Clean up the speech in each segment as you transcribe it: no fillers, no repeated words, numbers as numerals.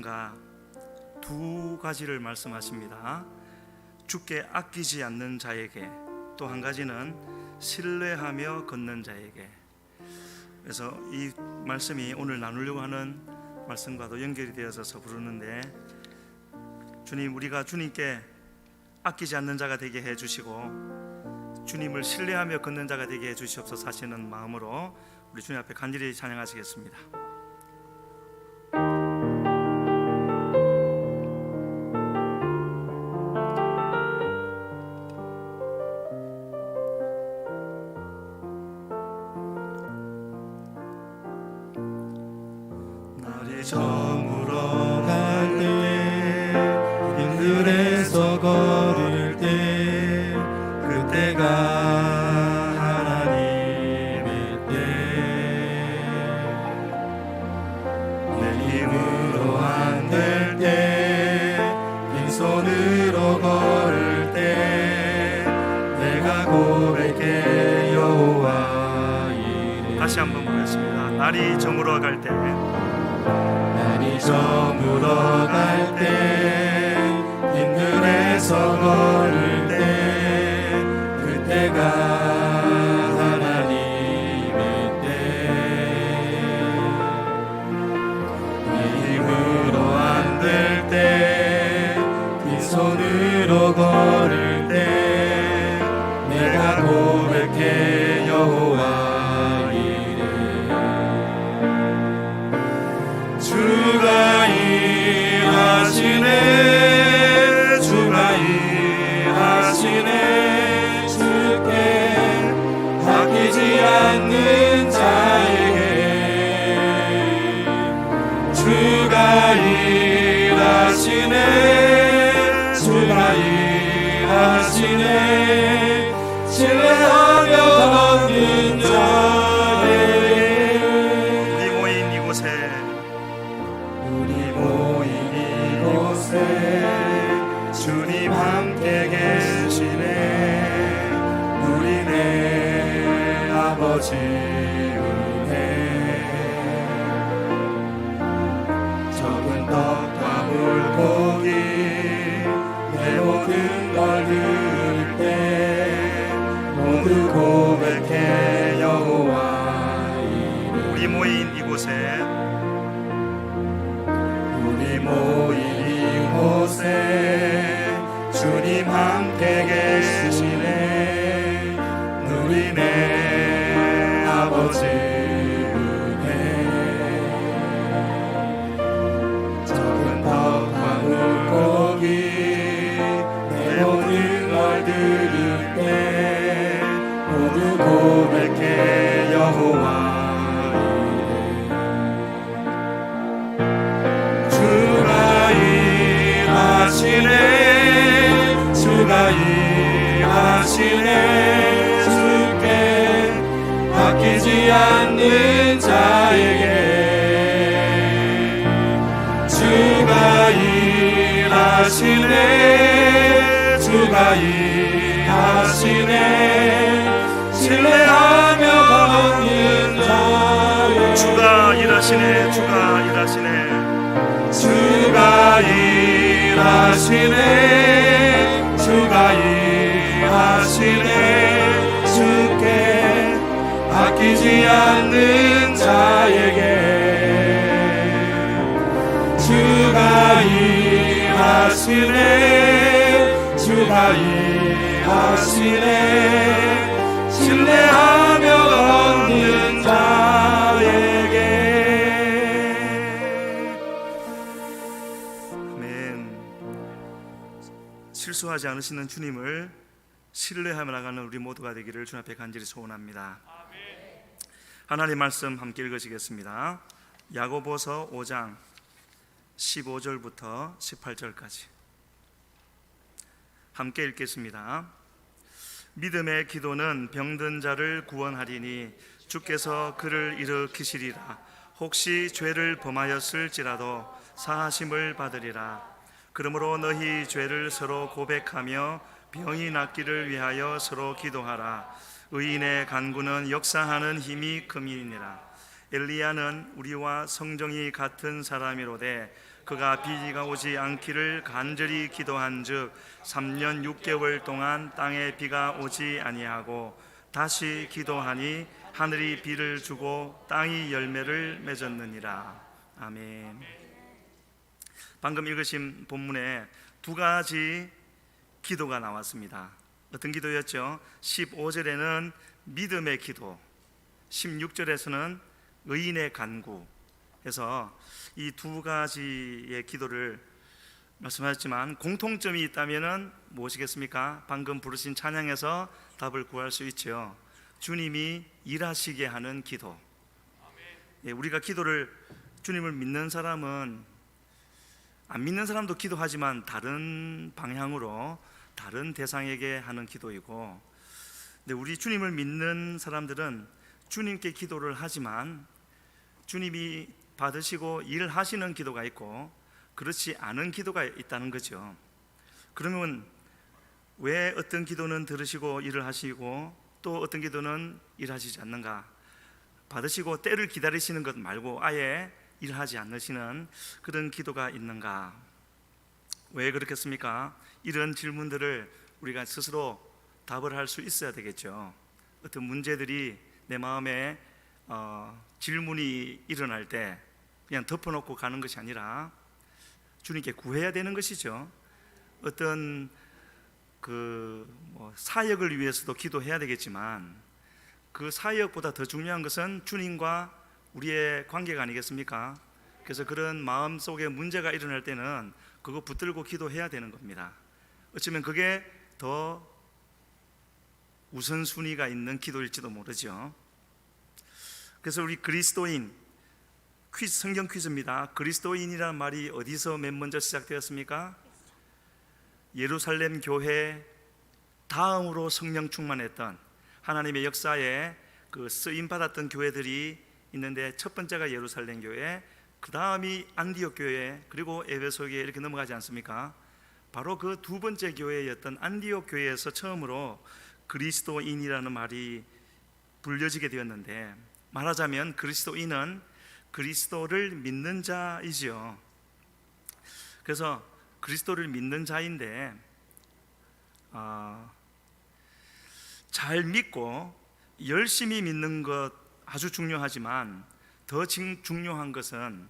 말씀과 두 가지를 말씀하십니다. 주께 아끼지 않는 자에게, 또 한 가지는 신뢰하며 걷는 자에게. 그래서 이 말씀이 오늘 나누려고 하는 말씀과도 연결이 되어서 부르는데, 주님, 우리가 주님께 아끼지 않는 자가 되게 해주시고 주님을 신뢰하며 걷는 자가 되게 해주시옵소서 하시는 마음으로 우리 주님 앞에 간절히 찬양하시겠습니다. 날이 저물어 갈 때, 길들에서 걸을 때, 그때가 하나님의 때. 내 힘으로 안 될 때, 빈손으로 걸을 때, 내가 고백해 여호와 이래. 다시 한번 보겠습니다. 날이 저물어 갈 때, 날이 저물어 갈 때, 빈들에서 걸을 때, 그때가 하나님의 때. 내 힘으로 안 될 때, 빈손으로 걸을 때, 내가 고백해 여호와 이래. 주가 일하시네, 주가 일하시네. 주께 아끼지 않는 자에게. 주가 일하시네, 주가 일하시네. 신뢰하며 걷는 자에게. 우리 모인 이곳에, 우리 모인 이곳에 주님 함께 계시네. 누리네 아버지 은혜. 적은 떡과 물고기 내 모든 걸 들을 때, 모두 고백해 여호와 이래. 우리 모인 이곳에, 우리 모인 이곳에 주님 함께 계시네. 누리네 아버지 은혜. 적은 떡과 물고기 내 모든 걸 들을 때, 모두 고백해 여호와 일하시네, 주가 일하시네. 주께 아끼지 않는 자에게. 주가 일하시네, 주가 일하시네. 신뢰하며 걷는 자에게. 주가 일하시네, 주가 일하시네. 주가 일하시네, 주가 일하시네. 주께 아끼지 않는 자에게. 주가 일하시네, 주가 일하시네. 신뢰하며 걷는 자에게. 실수하지 않으시는 주님을 신뢰하며 나가는 우리 모두가 되기를 주님 앞에 간절히 소원합니다. 하나님 말씀 함께 읽으시겠습니다. 야고보서 5장 15절부터 18절까지 함께 읽겠습니다. 믿음의 기도는 병든 자를 구원하리니 주께서 그를 일으키시리라. 혹시 죄를 범하였을지라도 사하심을 받으리라. 그러므로 너희 죄를 서로 고백하며 병이 낫기를 위하여 서로 기도하라. 의인의 간구는 역사하는 힘이 큼이니라. 엘리야는 우리와 성정이 같은 사람이로되 그가 비가 오지 않기를 간절히 기도한즉 3년 6개월 동안 땅에 비가 오지 아니하고 다시 기도하니 하늘이 비를 주고 땅이 열매를 맺었느니라. 아멘. 방금 읽으신 본문에 두 가지 기도가 나왔습니다. 어떤 기도였죠? 15절에는 믿음의 기도, 16절에서는 의인의 간구 해서 이 두 가지의 기도를 말씀하셨지만 공통점이 있다면 무엇이겠습니까? 방금 부르신 찬양에서 답을 구할 수 있죠. 주님이 일하시게 하는 기도. 우리가 기도를, 주님을 믿는 사람은, 안 믿는 사람도 기도하지만 다른 방향으로 다른 대상에게 하는 기도이고, 근데 우리 주님을 믿는 사람들은 주님께 기도를 하지만 주님이 받으시고 일하시는 기도가 있고 그렇지 않은 기도가 있다는 거죠. 그러면 왜 어떤 기도는 들으시고 일을 하시고 또 어떤 기도는 일하시지 않는가? 받으시고 때를 기다리시는 것 말고 아예 일하지 않으시는 그런 기도가 있는가? 왜 그렇겠습니까? 이런 질문들을 우리가 스스로 답을 할 수 있어야 되겠죠. 어떤 문제들이 내 마음에 질문이 일어날 때 그냥 덮어놓고 가는 것이 아니라 주님께 구해야 되는 것이죠. 어떤 사역을 위해서도 기도해야 되겠지만 그 사역보다 더 중요한 것은 주님과 우리의 관계가 아니겠습니까? 그래서 그런 마음속에 문제가 일어날 때는 그거 붙들고 기도해야 되는 겁니다. 어쩌면 그게 더 우선순위가 있는 기도일지도 모르죠. 그래서 우리 그리스도인, 성경 퀴즈입니다. 그리스도인이라는 말이 어디서 맨 먼저 시작되었습니까? 예루살렘 교회 다음으로 성령 충만했던 하나님의 역사에 그 쓰임 받았던 교회들이 있는데 첫 번째가 예루살렘 교회, 그 다음이 안디옥 교회, 그리고 에베소 교회 이렇게 넘어가지 않습니까? 바로 그 두 번째 교회였던 안디옥 교회에서 처음으로 그리스도인이라는 말이 불려지게 되었는데, 말하자면 그리스도인은 그리스도를 믿는 자이지요. 그래서 그리스도를 믿는 자인데 잘 믿고 열심히 믿는 것 아주 중요하지만 더 중요한 것은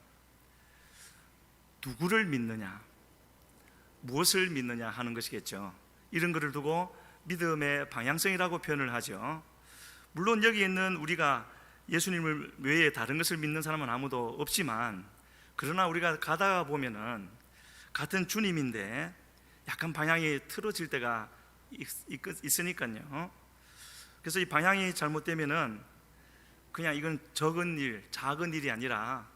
누구를 믿느냐, 무엇을 믿느냐 하는 것이겠죠. 이런 것을 두고 믿음의 방향성이라고 표현을 하죠. 물론 여기 있는 우리가 예수님을 외에 다른 것을 믿는 사람은 아무도 없지만, 그러나 우리가 가다가 보면은 같은 주님인데 약간 방향이 틀어질 때가 있으니까요. 그래서 이 방향이 잘못되면은 그냥 이건 적은 일, 작은 일이 아니라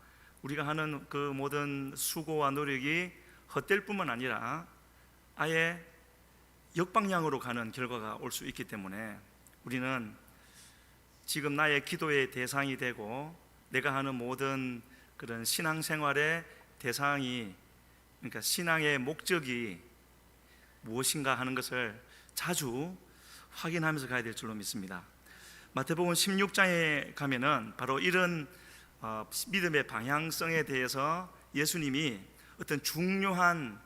우리가 하는 그 모든 수고와 노력이 헛될 뿐만 아니라 아예 역방향으로 가는 결과가 올 수 있기 때문에 우리는 지금 나의 기도의 대상이 되고 내가 하는 모든 그런 신앙생활의 대상이, 그러니까 신앙의 목적이 무엇인가 하는 것을 자주 확인하면서 가야 될 줄로 믿습니다. 마태복음 16장에 가면은 바로 이런 믿음의 방향성에 대해서 예수님이 어떤 중요한,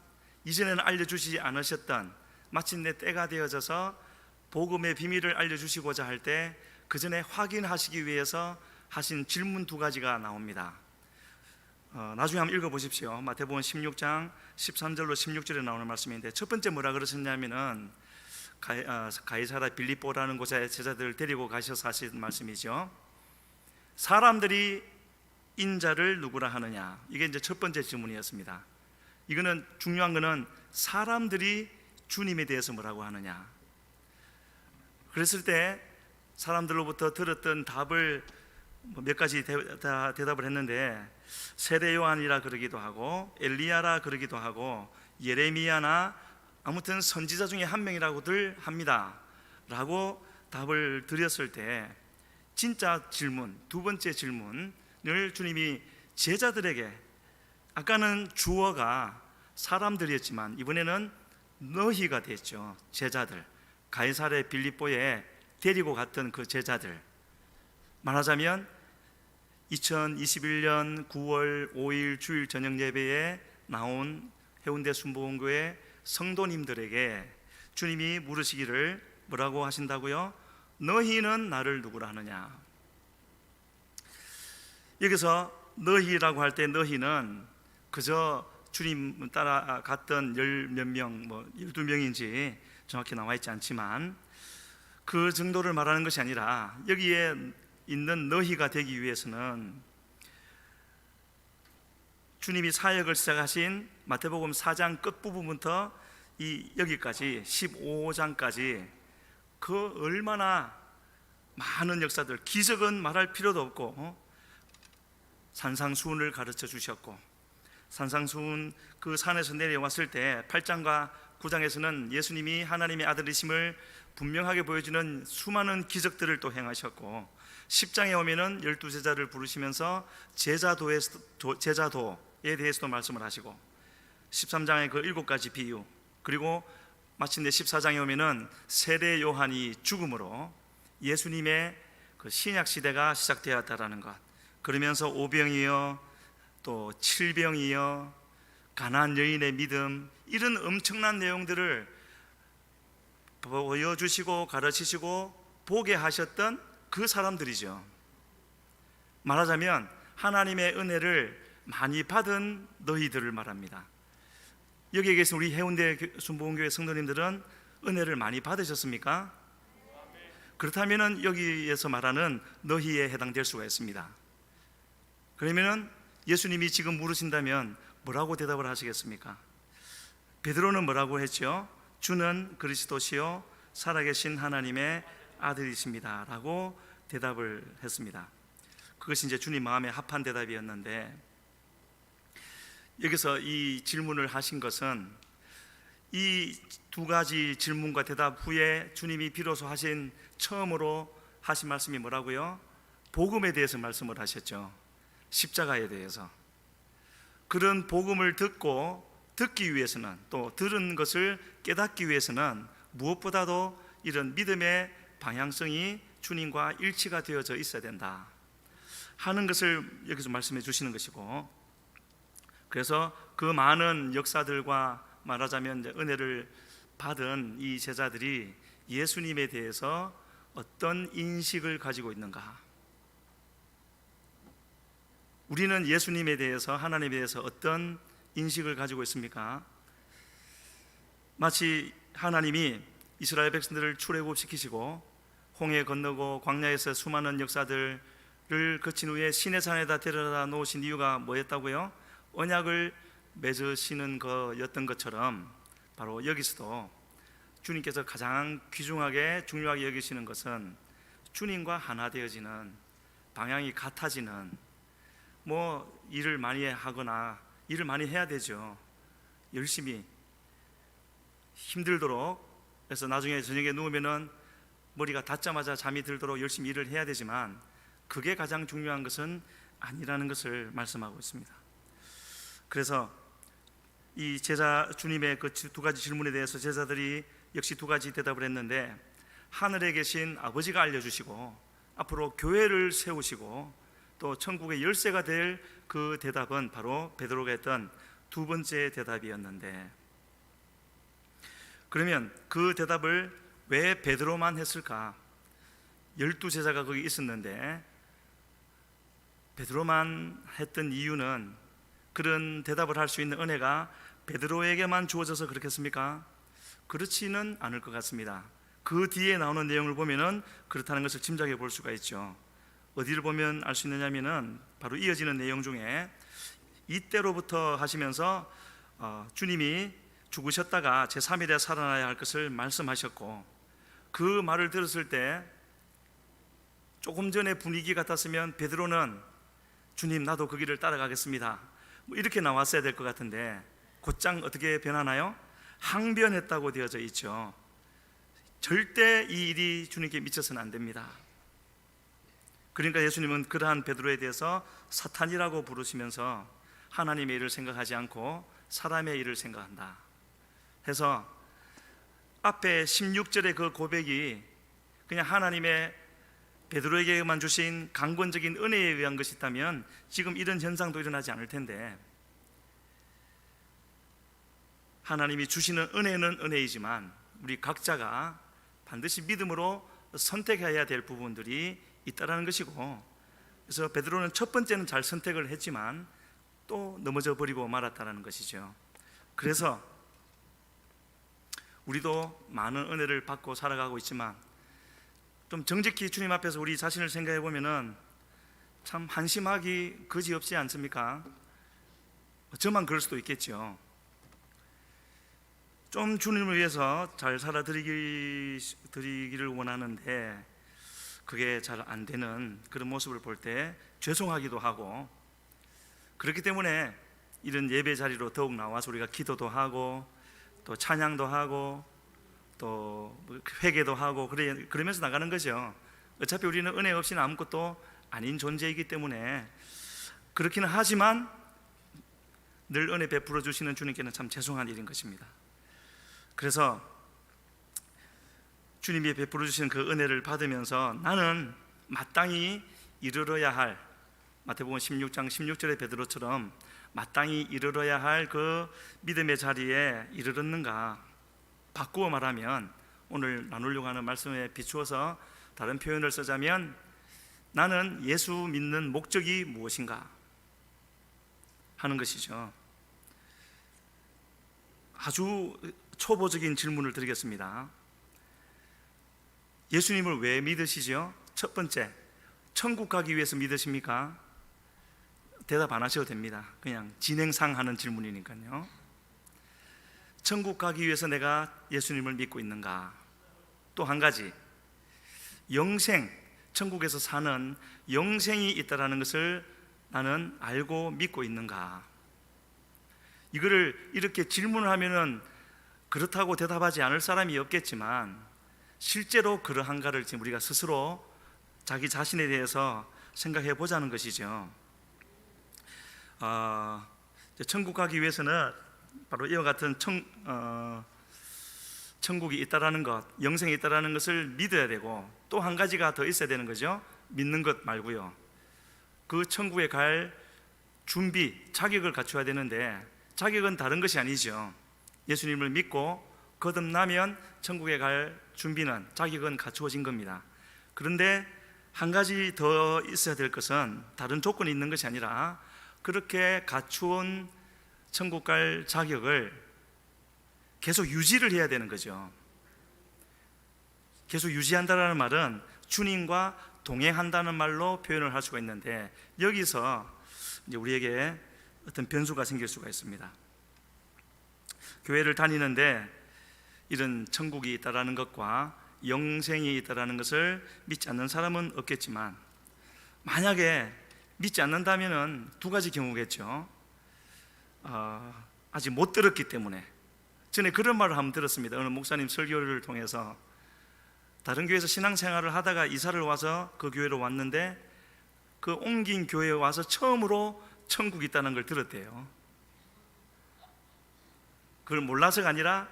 이전에는 알려주시지 않으셨던, 마침내 때가 되어져서 복음의 비밀을 알려주시고자 할 때 그 전에 확인하시기 위해서 하신 질문 두 가지가 나옵니다. 나중에 한번 읽어보십시오. 마태복음 16장 13절로 16절에 나오는 말씀인데, 첫 번째 뭐라 그러셨냐면은 가이사랴 빌립보라는 곳에 제자들을 데리고 가셔서 하신 말씀이죠. 사람들이 인자를 누구라 하느냐, 이게 이제 첫 번째 질문이었습니다. 이거는 중요한 거는 사람들이 주님에 대해서 뭐라고 하느냐. 그랬을 때 사람들로부터 들었던 답을 몇 가지 대답을 했는데, 세례 요한이라 그러기도 하고 엘리야라 그러기도 하고 예레미야나 아무튼 선지자 중에 한 명이라고들 합니다 라고 답을 드렸을 때, 진짜 질문, 두 번째 질문을 주님이 제자들에게, 아까는 주어가 사람들이었지만 이번에는 너희가 됐죠. 제자들, 가이사랴 빌립보에 데리고 갔던 그 제자들, 말하자면 2021년 9월 5일 주일 저녁 예배에 나온 해운대 순복음교회 성도님들에게 주님이 물으시기를 뭐라고 하신다고요? 너희는 나를 누구라 하느냐? 여기서 너희라고 할 때 너희는 그저 주님 따라갔던 열 몇 명, 12명인지 정확히 나와 있지 않지만 그 정도를 말하는 것이 아니라 여기에 있는 너희가 되기 위해서는 주님이 사역을 시작하신 마태복음 4장 끝부분부터 여기까지 15장까지 그 얼마나 많은 역사들, 기적은 말할 필요도 없고 산상수훈을 가르쳐 주셨고, 산상수훈 그 산에서 내려왔을 때 8장과 9장에서는 예수님이 하나님의 아들이심을 분명하게 보여주는 수많은 기적들을 또 행하셨고, 10장에 오면은 12제자를 부르시면서 제자도에 대해서도 말씀을 하시고, 13장의 그 7가지 비유, 그리고 마침내 14장에 오면은 세례 요한이 죽음으로 예수님의 그 신약 시대가 시작되었다라는 것, 그러면서 오병이여 또 칠병이여 가나안 여인의 믿음, 이런 엄청난 내용들을 보여주시고 가르치시고 보게 하셨던 그 사람들이죠. 말하자면 하나님의 은혜를 많이 받은 너희들을 말합니다. 여기에 계신 우리 해운대 순복음교회 성도님들은 은혜를 많이 받으셨습니까? 그렇다면 여기에서 말하는 너희에 해당될 수가 있습니다. 그러면 예수님이 지금 물으신다면 뭐라고 대답을 하시겠습니까? 베드로는 뭐라고 했죠? 주는 그리스도시요 살아계신 하나님의 아들이십니다 라고 대답을 했습니다. 그것이 이제 주님 마음에 합한 대답이었는데, 여기서 이 질문을 하신 것은 이 두 가지 질문과 대답 후에 주님이 비로소 하신 처음으로 하신 말씀이 뭐라고요? 복음에 대해서 말씀을 하셨죠. 십자가에 대해서. 그런 복음을 듣기 위해서는, 또 들은 것을 깨닫기 위해서는 무엇보다도 이런 믿음의 방향성이 주님과 일치가 되어져 있어야 된다 하는 것을 여기서 말씀해 주시는 것이고, 그래서 그 많은 역사들과 말하자면 은혜를 받은 이 제자들이 예수님에 대해서 어떤 인식을 가지고 있는가? 우리는 예수님에 대해서, 하나님에 대해서 어떤 인식을 가지고 있습니까? 마치 하나님이 이스라엘 백성들을 출애굽시키시고 홍해 건너고 광야에서 수많은 역사들을 거친 후에 시내산에다 데려다 놓으신 이유가 뭐였다고요? 언약을 맺으시는 거였던 것처럼, 바로 여기서도 주님께서 가장 귀중하게 중요하게 여기시는 것은 주님과 하나 되어지는, 방향이 같아지는, 일을 많이 하거나 일을 많이 해야 되죠. 열심히 힘들도록, 그래서 나중에 저녁에 누우면은 머리가 닿자마자 잠이 들도록 열심히 일을 해야 되지만 그게 가장 중요한 것은 아니라는 것을 말씀하고 있습니다. 그래서 이 주님의 그 두 가지 질문에 대해서 제자들이 역시 두 가지 대답을 했는데, 하늘에 계신 아버지가 알려주시고 앞으로 교회를 세우시고 또 천국의 열쇠가 될 그 대답은 바로 베드로가 했던 두 번째 대답이었는데, 그러면 그 대답을 왜 베드로만 했을까? 12제자가 거기 있었는데 베드로만 했던 이유는, 그런 대답을 할 수 있는 은혜가 베드로에게만 주어져서 그렇겠습니까? 그렇지는 않을 것 같습니다. 그 뒤에 나오는 내용을 보면은 그렇다는 것을 짐작해 볼 수가 있죠. 어디를 보면 알 수 있느냐면은 바로 이어지는 내용 중에 이때로부터 하시면서 주님이 죽으셨다가 제3일에 살아나야 할 것을 말씀하셨고, 그 말을 들었을 때 조금 전에 분위기 같았으면 베드로는 주님 나도 그 길을 따라가겠습니다 이렇게 나왔어야 될 것 같은데, 곧장 어떻게 변하나요? 항변했다고 되어져 있죠. 절대 이 일이 주님께 미쳐서는 안 됩니다. 그러니까 예수님은 그러한 베드로에 대해서 사탄이라고 부르시면서 하나님의 일을 생각하지 않고 사람의 일을 생각한다 해서, 앞에 16절의 그 고백이 그냥 하나님의 베드로에게만 주신 강권적인 은혜에 의한 것이 있다면 지금 이런 현상도 일어나지 않을 텐데, 하나님이 주시는 은혜는 은혜이지만 우리 각자가 반드시 믿음으로 선택해야 될 부분들이 있다라는 것이고, 그래서 베드로는 첫 번째는 잘 선택을 했지만 또 넘어져 버리고 말았다는 것이죠. 그래서 우리도 많은 은혜를 받고 살아가고 있지만 좀 정직히 주님 앞에서 우리 자신을 생각해 보면은 참 한심하기 그지없지 않습니까? 저만 그럴 수도 있겠죠. 좀 주님을 위해서 잘 살아드리기를 원하는데 그게 잘 안 되는 그런 모습을 볼 때 죄송하기도 하고, 그렇기 때문에 이런 예배 자리로 더욱 나와서 우리가 기도도 하고 또 찬양도 하고 또 회개도 하고 그러면서 나가는 거죠. 어차피 우리는 은혜 없이는 아무것도 아닌 존재이기 때문에 그렇기는 하지만 늘 은혜 베풀어 주시는 주님께는 참 죄송한 일인 것입니다. 그래서 주님이 베풀어 주시는 그 은혜를 받으면서 나는 마땅히 이르러야 할, 마태복음 16장 16절의 베드로처럼 마땅히 이르러야 할 그 믿음의 자리에 이르렀는가? 바꾸어 말하면 오늘 나누려고 하는 말씀에 비추어서 다른 표현을 쓰자면 나는 예수 믿는 목적이 무엇인가 하는 것이죠. 아주 초보적인 질문을 드리겠습니다. 예수님을 왜 믿으시죠? 첫 번째, 천국 가기 위해서 믿으십니까? 대답 안 하셔도 됩니다. 그냥 진행상 하는 질문이니까요. 천국 가기 위해서 내가 예수님을 믿고 있는가? 또 한 가지, 영생, 천국에서 사는 영생이 있다는 것을 나는 알고 믿고 있는가? 이거를 이렇게 질문을 하면은 그렇다고 대답하지 않을 사람이 없겠지만 실제로 그러한가를 지금 우리가 스스로 자기 자신에 대해서 생각해 보자는 것이죠. 천국 가기 위해서는 바로 이와 같은 천국이 있다라는 것, 영생이 있다라는 것을 믿어야 되고, 또 한 가지가 더 있어야 되는 거죠. 믿는 것 말고요, 그 천국에 갈 준비, 자격을 갖춰야 되는데 자격은 다른 것이 아니죠. 예수님을 믿고 거듭나면 천국에 갈 준비는, 자격은 갖추어진 겁니다. 그런데 한 가지 더 있어야 될 것은 다른 조건이 있는 것이 아니라 그렇게 갖추온 천국 갈 자격을 계속 유지를 해야 되는 거죠. 계속 유지한다는 말은 주님과 동행한다는 말로 표현을 할 수가 있는데, 여기서 이제 우리에게 어떤 변수가 생길 수가 있습니다. 교회를 다니는데 이런 천국이 있다라는 것과 영생이 있다라는 것을 믿지 않는 사람은 없겠지만, 만약에 믿지 않는다면은 두 가지 경우겠죠. 아직 못 들었기 때문에. 전에 그런 말을 한번 들었습니다. 어느 목사님 설교를 통해서 다른 교회에서 신앙생활을 하다가 이사를 와서 그 교회로 왔는데 그 옮긴 교회에 와서 처음으로 천국이 있다는 걸 들었대요. 그걸 몰라서가 아니라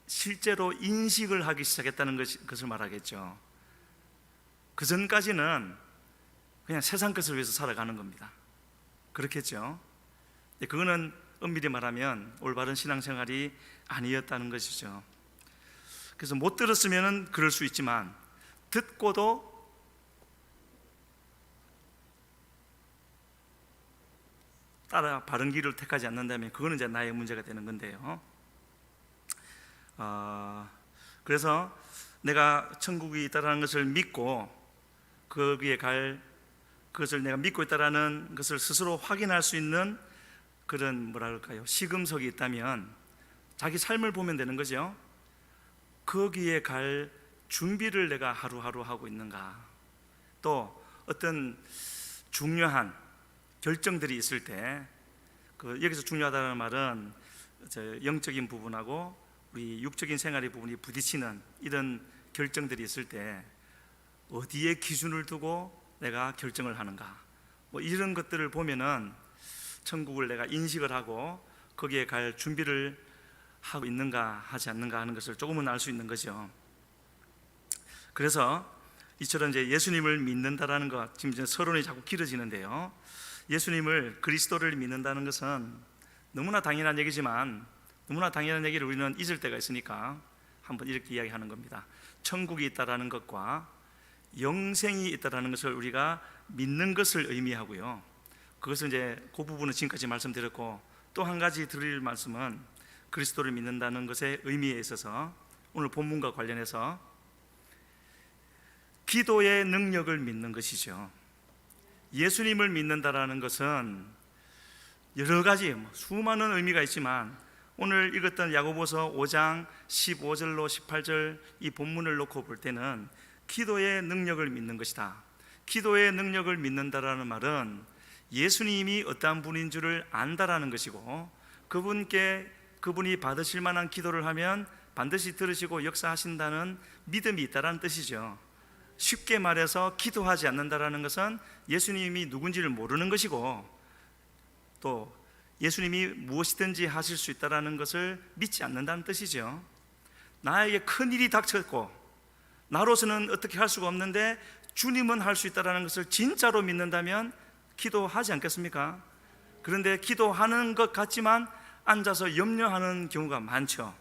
실제로 인식을 하기 시작했다는 것을 말하겠죠. 그 전까지는 그냥 세상 것을 위해서 살아가는 겁니다. 그렇겠죠. 그거는 엄밀히 말하면 올바른 신앙생활이 아니었다는 것이죠. 그래서 못 들었으면 그럴 수 있지만, 듣고도 따라 바른 길을 택하지 않는다면 그거는 이제 나의 문제가 되는 건데요. 그래서 내가 천국이 있다는 것을 믿고 거기에 갈 그것을 내가 믿고 있다는 것을 스스로 확인할 수 있는 그런 뭐랄까요, 시금석이 있다면 자기 삶을 보면 되는 거죠. 거기에 갈 준비를 내가 하루하루 하고 있는가? 또 어떤 중요한 결정들이 있을 때, 여기서 중요하다는 말은 영적인 부분하고 우리 육적인 생활의 부분이 부딪히는 이런 결정들이 있을 때 어디에 기준을 두고 내가 결정을 하는가, 뭐 이런 것들을 보면은 천국을 내가 인식을 하고 거기에 갈 준비를 하고 있는가 하지 않는가 하는 것을 조금은 알 수 있는 거죠. 그래서 이처럼 이제 예수님을 믿는다라는 것, 지금 이제 서론이 자꾸 길어지는데요, 예수님을, 그리스도를 믿는다는 것은 너무나 당연한 얘기지만 너무나 당연한 얘기를 우리는 잊을 때가 있으니까 한번 이렇게 이야기하는 겁니다. 천국이 있다라는 것과 영생이 있다라는 것을 우리가 믿는 것을 의미하고요. 그것을 이제 그 부분은 지금까지 말씀드렸고, 또 한 가지 드릴 말씀은 그리스도를 믿는다는 것의 의미에 있어서 오늘 본문과 관련해서 기도의 능력을 믿는 것이죠. 예수님을 믿는다라는 것은 여러 가지 수많은 의미가 있지만, 오늘 읽었던 야고보서 5장 15절로 18절 이 본문을 놓고 볼 때는 기도의 능력을 믿는 것이다. 기도의 능력을 믿는다라는 말은 예수님이 어떠한 분인 줄을 안다라는 것이고, 그분이 받으실 만한 기도를 하면 반드시 들으시고 역사하신다는 믿음이 있다라는 뜻이죠. 쉽게 말해서 기도하지 않는다라는 것은 예수님이 누군지를 모르는 것이고, 또 예수님이 무엇이든지 하실 수 있다라는 것을 믿지 않는다는 뜻이죠. 나에게 큰 일이 닥쳤고 나로서는 어떻게 할 수가 없는데 주님은 할 수 있다라는 것을 진짜로 믿는다면 기도하지 않겠습니까? 그런데 기도하는 것 같지만 앉아서 염려하는 경우가 많죠.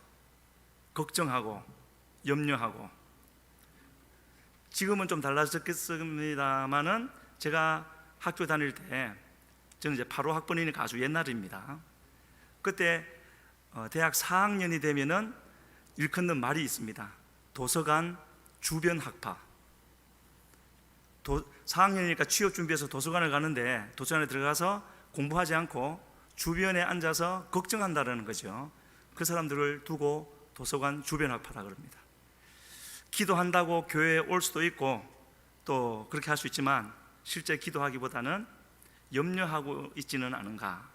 걱정하고 염려하고. 지금은 좀 달라졌겠습니다만은 제가 학교 다닐 때, 저는 이제 8호 학번이니까 아주 옛날입니다. 그때 대학 4학년이 되면은 일컫는 말이 있습니다. 도서관 주변 학파. 4학년이니까 취업 준비해서 도서관을 가는데 도서관에 들어가서 공부하지 않고 주변에 앉아서 걱정한다는 거죠. 그 사람들을 두고 도서관 주변 학파라 그럽니다. 기도한다고 교회에 올 수도 있고 또 그렇게 할 수 있지만 실제 기도하기보다는 염려하고 있지는 않은가,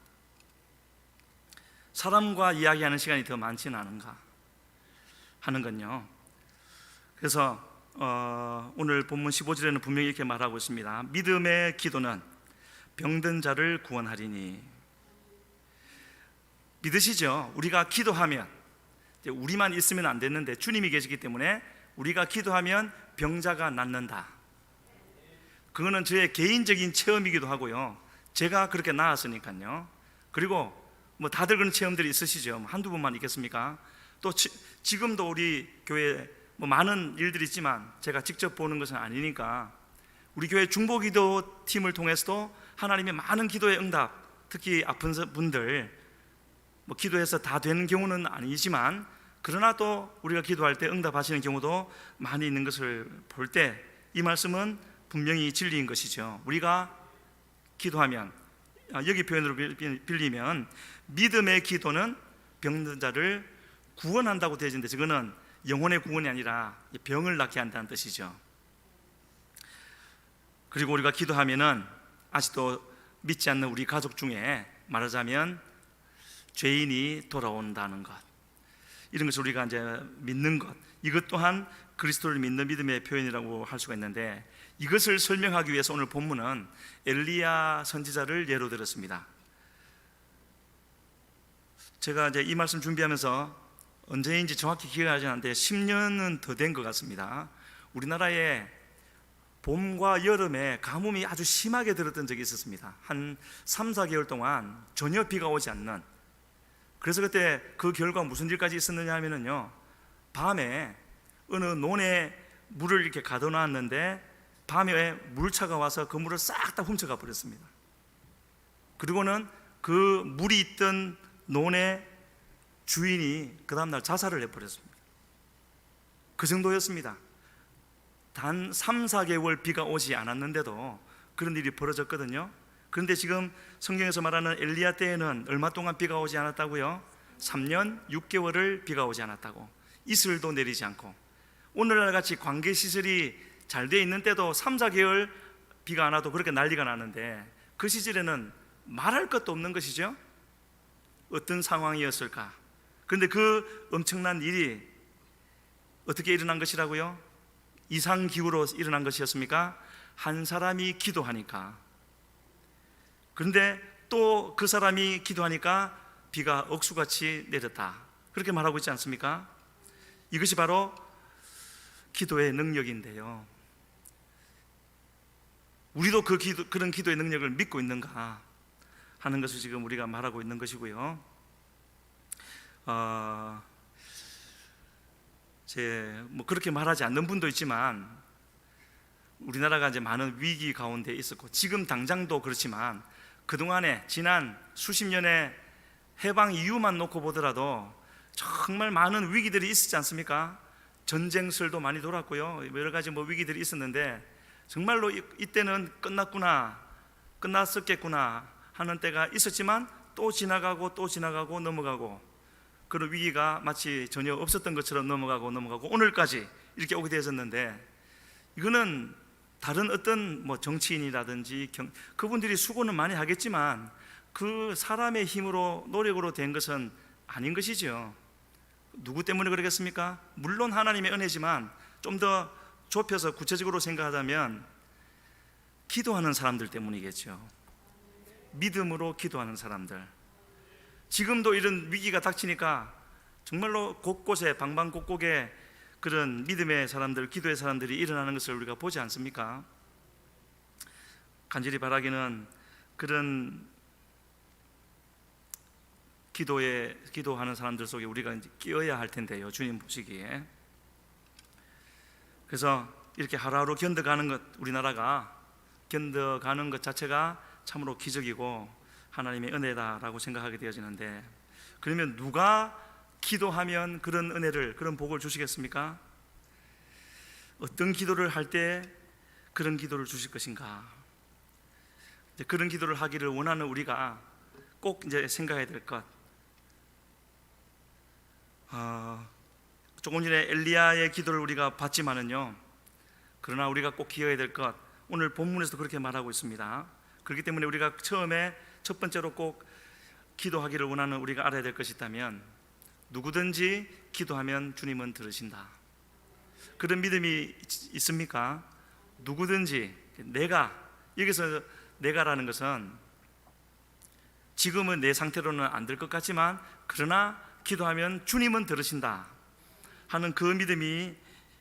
사람과 이야기하는 시간이 더 많지는 않은가 하는 건요. 그래서 오늘 본문 15절에는 분명히 이렇게 말하고 있습니다. 믿음의 기도는 병든 자를 구원하리니. 믿으시죠? 우리가 기도하면, 우리만 있으면 안 됐는데 주님이 계시기 때문에 우리가 기도하면 병자가 낫는다. 그거는 저의 개인적인 체험이기도 하고요. 제가 그렇게 나았으니까요. 그리고 뭐 다들 그런 체험들이 있으시죠. 한두 번만 있겠습니까? 또 지금도 우리 교회에 뭐 많은 일들이 있지만 제가 직접 보는 것은 아니니까 우리 교회 중보기도 팀을 통해서도 하나님의 많은 기도의 응답, 특히 아픈 분들 뭐 기도해서 다 되는 경우는 아니지만, 그러나 또 우리가 기도할 때 응답하시는 경우도 많이 있는 것을 볼 때 이 말씀은 분명히 진리인 것이죠. 우리가 기도하면, 여기 표현으로 빌리면 믿음의 기도는 병든 자를 구원한다고 되어 있는데, 저거는 영혼의 구원이 아니라 병을 낫게 한다는 뜻이죠. 그리고 우리가 기도하면은 아직도 믿지 않는 우리 가족 중에 말하자면 죄인이 돌아온다는 것, 이런 것을 우리가 이제 믿는 것, 이것 또한 그리스도를 믿는 믿음의 표현이라고 할 수가 있는데, 이것을 설명하기 위해서 오늘 본문은 엘리야 선지자를 예로 들었습니다. 제가 이제 이 말씀 준비하면서 언제인지 정확히 기억하지 않는데 10년은 더 된 것 같습니다. 우리나라에 봄과 여름에 가뭄이 아주 심하게 들었던 적이 있었습니다. 한 3, 4개월 동안 전혀 비가 오지 않는. 그래서 그때 그 결과 무슨 일까지 있었느냐 하면은요, 밤에 어느 논에 물을 이렇게 가둬놨는데 밤에 물차가 와서 그 물을 싹 다 훔쳐가 버렸습니다. 그리고는 그 물이 있던 논의 주인이 그 다음날 자살을 해버렸습니다. 그 정도였습니다. 단 3, 4개월 비가 오지 않았는데도 그런 일이 벌어졌거든요. 그런데 지금 성경에서 말하는 엘리야 때에는 얼마 동안 비가 오지 않았다고요? 3년 6개월을 비가 오지 않았다고. 이슬도 내리지 않고. 오늘날 같이 관계시설이 잘 돼 있는 때도 3, 4개월 비가 안 와도 그렇게 난리가 나는데, 그 시절에는 말할 것도 없는 것이죠. 어떤 상황이었을까? 그런데 그 엄청난 일이 어떻게 일어난 것이라고요? 이상기후로 일어난 것이었습니까? 한 사람이 기도하니까. 그런데 또 그 사람이 기도하니까 비가 억수같이 내렸다, 그렇게 말하고 있지 않습니까? 이것이 바로 기도의 능력인데요, 우리도 그런 기도의 능력을 믿고 있는가 하는 것을 지금 우리가 말하고 있는 것이고요. 뭐 그렇게 말하지 않는 분도 있지만 우리나라가 이제 많은 위기 가운데 있었고 지금 당장도 그렇지만 그동안에 지난 수십 년의 해방 이후만 놓고 보더라도 정말 많은 위기들이 있었지 않습니까? 전쟁설도 많이 돌았고요. 여러 가지 뭐 위기들이 있었는데 정말로 이때는 끝났구나, 끝났었겠구나 하는 때가 있었지만 또 지나가고 또 지나가고 넘어가고 그런 위기가 마치 전혀 없었던 것처럼 넘어가고 오늘까지 이렇게 오게 되었는데 이거는 다른 어떤 뭐 정치인이라든지 그분들이 수고는 많이 하겠지만 그 사람의 힘으로 노력으로 된 것은 아닌 것이죠. 누구 때문에 그러겠습니까? 물론 하나님의 은혜지만 좀 더 좁혀서 구체적으로 생각하자면 기도하는 사람들 때문이겠죠. 믿음으로 기도하는 사람들. 지금도 이런 위기가 닥치니까 정말로 곳곳에 방방곡곡에 그런 믿음의 사람들, 기도의 사람들이 일어나는 것을 우리가 보지 않습니까? 간절히 바라기는 그런 기도하는 사람들 속에 우리가 끼어야 할 텐데요, 주님 보시기에. 그래서 이렇게 하루하루 견뎌가는 것, 우리나라가 견뎌가는 것 자체가 참으로 기적이고 하나님의 은혜다라고 생각하게 되어지는데, 그러면 누가 기도하면 그런 은혜를, 그런 복을 주시겠습니까? 어떤 기도를 할 때 그런 기도를 주실 것인가? 그런 기도를 하기를 원하는 우리가 꼭 이제 생각해야 될 것. 조금 전에 엘리야의 기도를 우리가 봤지만은요, 그러나 우리가 꼭 기억해야 될 것, 오늘 본문에서도 그렇게 말하고 있습니다. 그렇기 때문에 우리가 처음에 첫 번째로 꼭 기도하기를 원하는 우리가 알아야 될 것이 있다면, 누구든지 기도하면 주님은 들으신다. 그런 믿음이 있습니까? 누구든지, 내가, 여기서 내가라는 것은 지금은 내 상태로는 안 될 것 같지만 그러나 기도하면 주님은 들으신다 하는 그 믿음이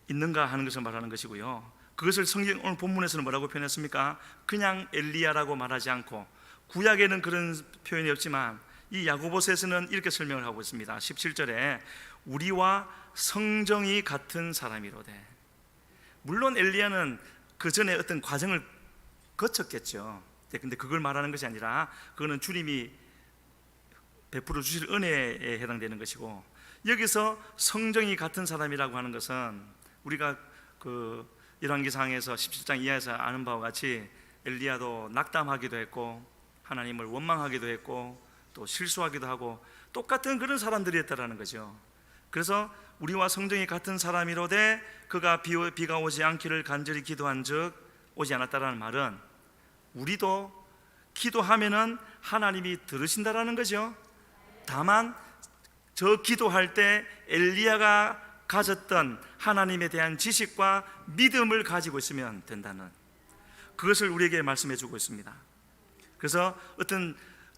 있는가 하는 것을 말하는 것이고요. 그것을 성경 오늘 본문에서는 뭐라고 표현했습니까? 그냥 엘리야라고 말하지 않고, 구약에는 그런 표현이 없지만 이 야고보서에서는 이렇게 설명을 하고 있습니다. 17절에 우리와 성정이 같은 사람이로되. 물론 엘리야는 그 전에 어떤 과정을 거쳤겠죠. 근데 그걸 말하는 것이 아니라 그거는 주님이 베풀어 주실 은혜에 해당되는 것이고, 여기서 성정이 같은 사람이라고 하는 것은 우리가 그 열왕기상에서 17장 이하에서 아는 바와 같이 엘리야도 낙담하기도 했고 하나님을 원망하기도 했고 또 실수하기도 하고 똑같은 그런 사람들이었다라는 거죠. 그래서 우리와 성정이 같은 사람이로되 그가 비가 오지 않기를 간절히 기도한 즉 오지 않았다라는 말은 우리도 기도하면은 하나님이 들으신다라는 거죠. 다만 저 기도할 때 엘리야가 가졌던 하나님에 대한 지식과 믿음을 가지고 있으면 된다는, 그것을 우리에게 말씀해 주고 있습니다. 그래서 어떤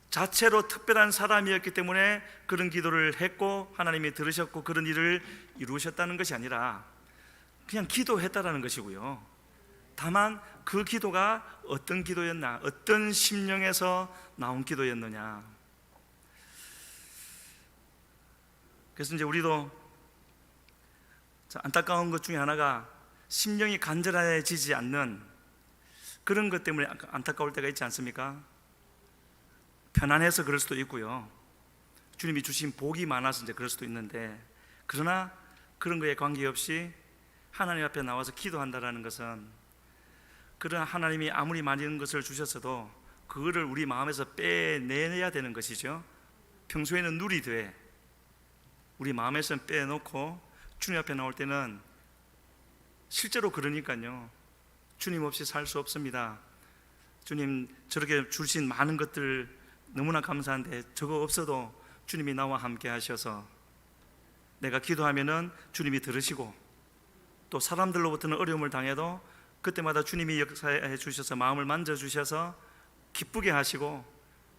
자체로 특별한 사람이었기 때문에 그런 기도를 했고 하나님이 들으셨고 그런 일을 이루셨다는 것이 아니라 그냥 기도했다라는 것이고요. 다만 그 기도가 어떤 기도였나, 어떤 심령에서 나온 기도였느냐. 그래서 이제 우리도 안타까운 것 중에 하나가 심령이 간절해지지 않는 그런 것 때문에 안타까울 때가 있지 않습니까? 편안해서 그럴 수도 있고요, 주님이 주신 복이 많아서 이제 그럴 수도 있는데, 그러나 그런 거에 관계없이 하나님 앞에 나와서 기도한다라는 것은 그런 하나님이 아무리 많은 것을 주셨어도 그거를 우리 마음에서 빼내야 되는 것이죠. 평소에는 누리되 우리 마음에서는 빼놓고 주님 앞에 나올 때는 실제로 그러니까요, 주님 없이 살 수 없습니다. 주님 저렇게 주신 많은 것들 너무나 감사한데 저거 없어도 주님이 나와 함께 하셔서 내가 기도하면은 주님이 들으시고, 또 사람들로부터는 어려움을 당해도 그때마다 주님이 역사해 주셔서 마음을 만져주셔서 기쁘게 하시고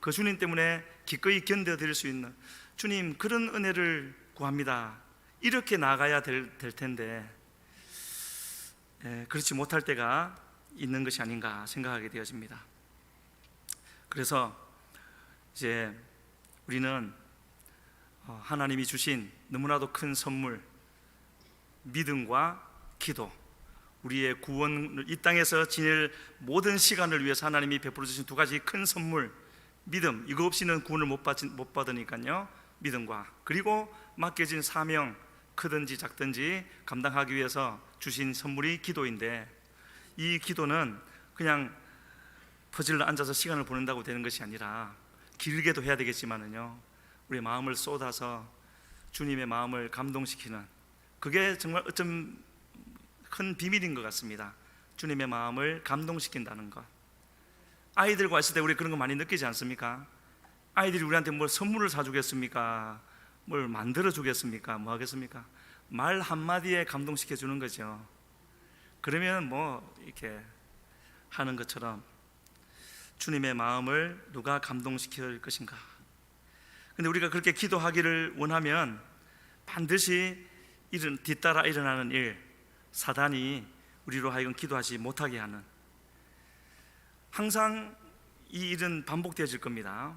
그 주님 때문에 기꺼이 견뎌드릴 수 있는, 주님 그런 은혜를 구합니다. 이렇게 나가야 될 텐데 그렇지 못할 때가 있는 것이 아닌가 생각하게 되어집니다. 그래서 이제 우리는 하나님이 주신 너무나도 큰 선물, 믿음과 기도, 우리의 구원을 이 땅에서 지낼 모든 시간을 위해서 하나님이 베풀어 주신 두 가지 큰 선물, 믿음, 이거 없이는 구원을 못 받으니까요. 믿음과, 그리고 맡겨진 사명, 크든지 작든지 감당하기 위해서 주신 선물이 기도인데, 이 기도는 그냥 퍼즐로 앉아서 시간을 보낸다고 되는 것이 아니라 길게도 해야 되겠지만은요, 우리 마음을 쏟아서 주님의 마음을 감동시키는, 그게 정말 어쩜 큰 비밀인 것 같습니다. 주님의 마음을 감동시킨다는 것. 아이들과 있을 때 우리 그런 거 많이 느끼지 않습니까? 아이들이 우리한테 뭘 선물을 사주겠습니까? 뭘 만들어 주겠습니까? 뭐 하겠습니까? 말 한마디에 감동시켜 주는 거죠. 그러면 뭐 이렇게 하는 것처럼 주님의 마음을 누가 감동시킬 것인가? 근데 우리가 그렇게 기도하기를 원하면 반드시 뒤따라 일어나는 일, 사단이 우리로 하여금 기도하지 못하게 하는, 항상 이 일은 반복되어질 겁니다.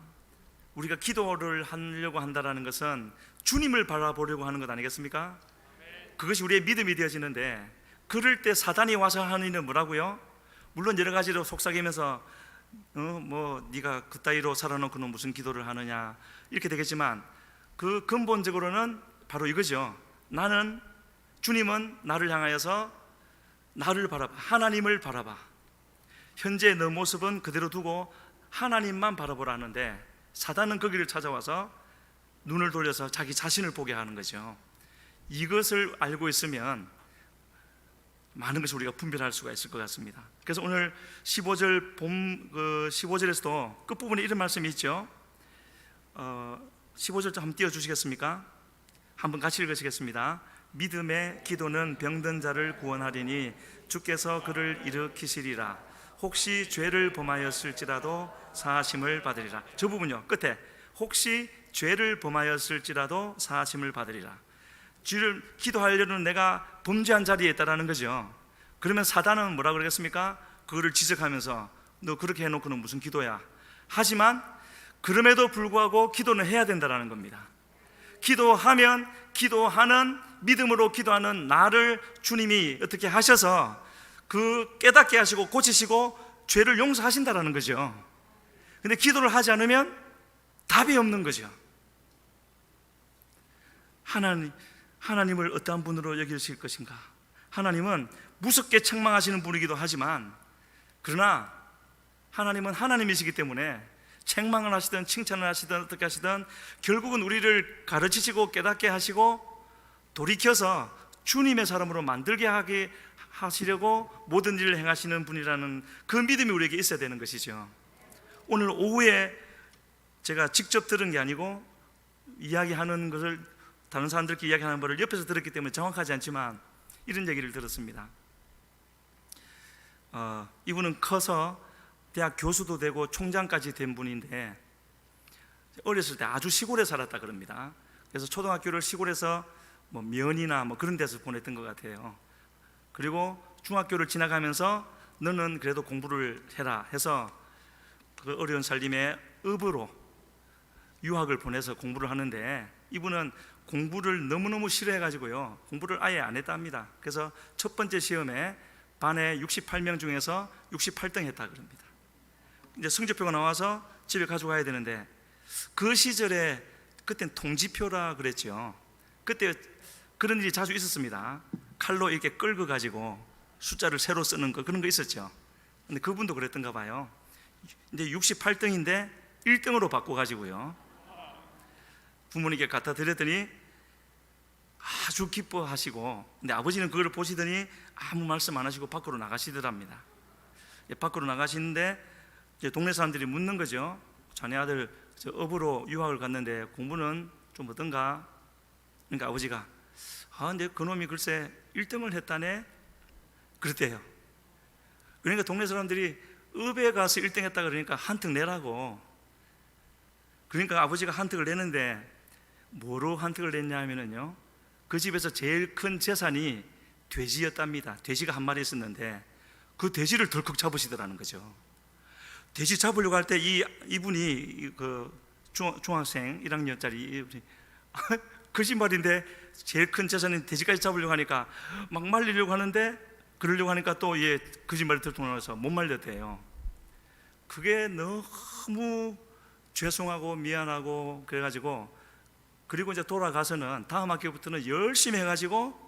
우리가 기도를 하려고 한다는 것은 주님을 바라보려고 하는 것 아니겠습니까? 그것이 우리의 믿음이 되어지는데, 그럴 때 사단이 와서 하는 일은 뭐라고요? 물론 여러 가지로 속삭이면서 뭐 네가 그따위로 살아놓고는 무슨 기도를 하느냐, 이렇게 되겠지만 그 근본적으로는 바로 이거죠. 주님은 나를 향하여서 나를 바라봐, 하나님을 바라봐. 현재 너 모습은 그대로 두고 하나님만 바라보라는데, 사단은 거기를 찾아와서 눈을 돌려서 자기 자신을 보게 하는 거죠. 이것을 알고 있으면 많은 것을 우리가 분별할 수가 있을 것 같습니다. 그래서 오늘 15절 15절에서도 끝부분에 이런 말씀이 있죠. 15절 좀 한번 띄워주시겠습니까? 한번 같이 읽으시겠습니다. 믿음의 기도는 병든 자를 구원하리니 주께서 그를 일으키시리라. 혹시 죄를 범하였을지라도 사하심을 받으리라. 저 부분요, 끝에 혹시 죄를 범하였을지라도 사하심을 받으리라. 주를 기도하려는 내가 범죄한 자리에 있다라는 거죠. 그러면 사단은 뭐라 그러겠습니까? 그거를 지적하면서 너 그렇게 해놓고는 무슨 기도야. 하지만 그럼에도 불구하고 기도는 해야 된다라는 겁니다. 기도하면 기도하는, 믿음으로 기도하는 나를 주님이 어떻게 하셔서 그 깨닫게 하시고 고치시고 죄를 용서하신다라는 거죠. 근데 기도를 하지 않으면 답이 없는 거죠. 하나님을 어떠한 분으로 여기실 것인가? 하나님은 무섭게 책망하시는 분이기도 하지만, 그러나 하나님은 하나님이시기 때문에 책망을 하시든 칭찬을 하시든 어떻게 하시든 결국은 우리를 가르치시고 깨닫게 하시고 돌이켜서 주님의 사람으로 만들게 하게 하시려고 모든 일을 행하시는 분이라는 그 믿음이 우리에게 있어야 되는 것이죠. 오늘 오후에 제가 직접 들은 게 아니고 이야기하는 것을, 다른 사람들께 이야기하는 것을 옆에서 들었기 때문에 정확하지 않지만 이런 얘기를 들었습니다. 이분은 커서 대학 교수도 되고 총장까지 된 분인데, 어렸을 때 아주 시골에 살았다 그럽니다. 그래서 초등학교를 시골에서 뭐 면이나 뭐 그런 데서 보냈던 것 같아요. 그리고 중학교를 지나가면서 너는 그래도 공부를 해라 해서 그 어려운 살림에 읍으로 유학을 보내서 공부를 하는데, 이분은 공부를 너무너무 싫어해가지고요, 공부를 아예 안 했답니다. 그래서 첫 번째 시험에 반에 68명 중에서 68등 했다 그럽니다. 이제 성적표가 나와서 집에 가져가야 되는데, 그 시절에 그땐 통지표라 그랬죠. 그때 그런 일이 자주 있었습니다. 칼로 이렇게 끌고 가지고 숫자를 새로 쓰는 거, 그런 거 있었죠. 근데 그분도 그랬던가 봐요. 이제 68등인데 1등으로 바꿔가지고요, 부모님께 갖다 드렸더니 아주 기뻐하시고, 근데 아버지는 그걸 보시더니 아무 말씀 안 하시고 밖으로 나가시더랍니다. 밖으로 나가시는데 이제 동네 사람들이 묻는 거죠. 자네 아들 저 업으로 유학을 갔는데 공부는 좀 어떤가? 그러니까 아버지가 근데 그놈이 글쎄 1등을 했다네 그랬대요. 그러니까 동네 사람들이 읍에 가서 1등 했다 그러니까 한턱 내라고. 그러니까 아버지가 한턱을 내는데 뭐로 한턱을 냈냐 하면은요, 그 집에서 제일 큰 재산이 돼지였답니다. 돼지가 한 마리 있었는데 그 돼지를 덜컥 잡으시더라는 거죠. 돼지 잡으려고 할 때 이분이 그 중학생 1학년짜리 거짓말인데 제일 큰 재산인 돼지까지 잡으려고 하니까 막 말리려고 하는데, 그러려고 하니까 또 거짓말이 들통나서 못 말렸대요. 그게 너무 죄송하고 미안하고 그래가지고, 그리고 이제 돌아가서는 다음 학기부터는 열심히 해가지고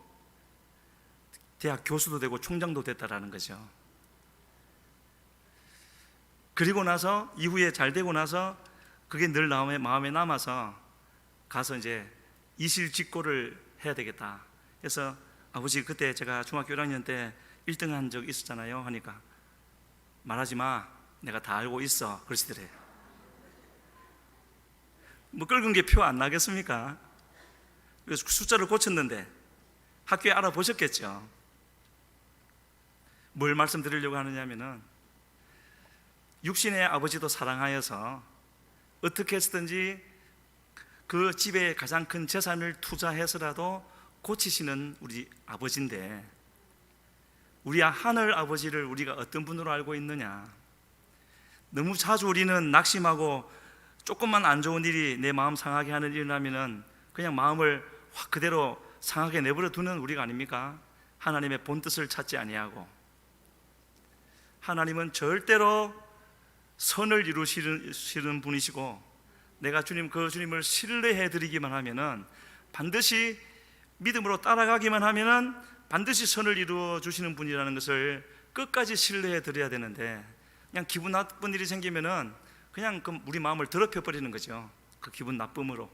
대학 교수도 되고 총장도 됐다라는 거죠. 그리고 나서 이후에 잘 되고 나서 그게 늘 마음에 남아서 가서 이제 이실직고를 해야 되겠다. 그래서 아버지, 그때 제가 중학교 1학년 때 1등 한 적 있었잖아요 하니까, 말하지 마, 내가 다 알고 있어, 그러시더래요. 뭐 긁은 게 표 안 나겠습니까? 그래서 숫자를 고쳤는데 학교에 알아보셨겠죠. 뭘 말씀드리려고 하느냐면은, 육신의 아버지도 사랑하여서 어떻게 해서든지 그 집에 가장 큰 재산을 투자해서라도 고치시는 우리 아버지인데, 우리 하늘 아버지를 우리가 어떤 분으로 알고 있느냐. 너무 자주 우리는 낙심하고 조금만 안 좋은 일이 내 마음 상하게 하는 일이 나면은 그냥 마음을 확 그대로 상하게 내버려 두는 우리가 아닙니까? 하나님의 본뜻을 찾지 아니하고. 하나님은 절대로 선을 이루시는 분이시고, 내가 그 주님을 신뢰해 드리기만 하면은, 반드시 믿음으로 따라가기만 하면은 반드시 선을 이루어 주시는 분이라는 것을 끝까지 신뢰해 드려야 되는데, 그냥 기분 나쁜 일이 생기면은 그냥 우리 마음을 더럽혀 버리는 거죠. 그 기분 나쁨으로.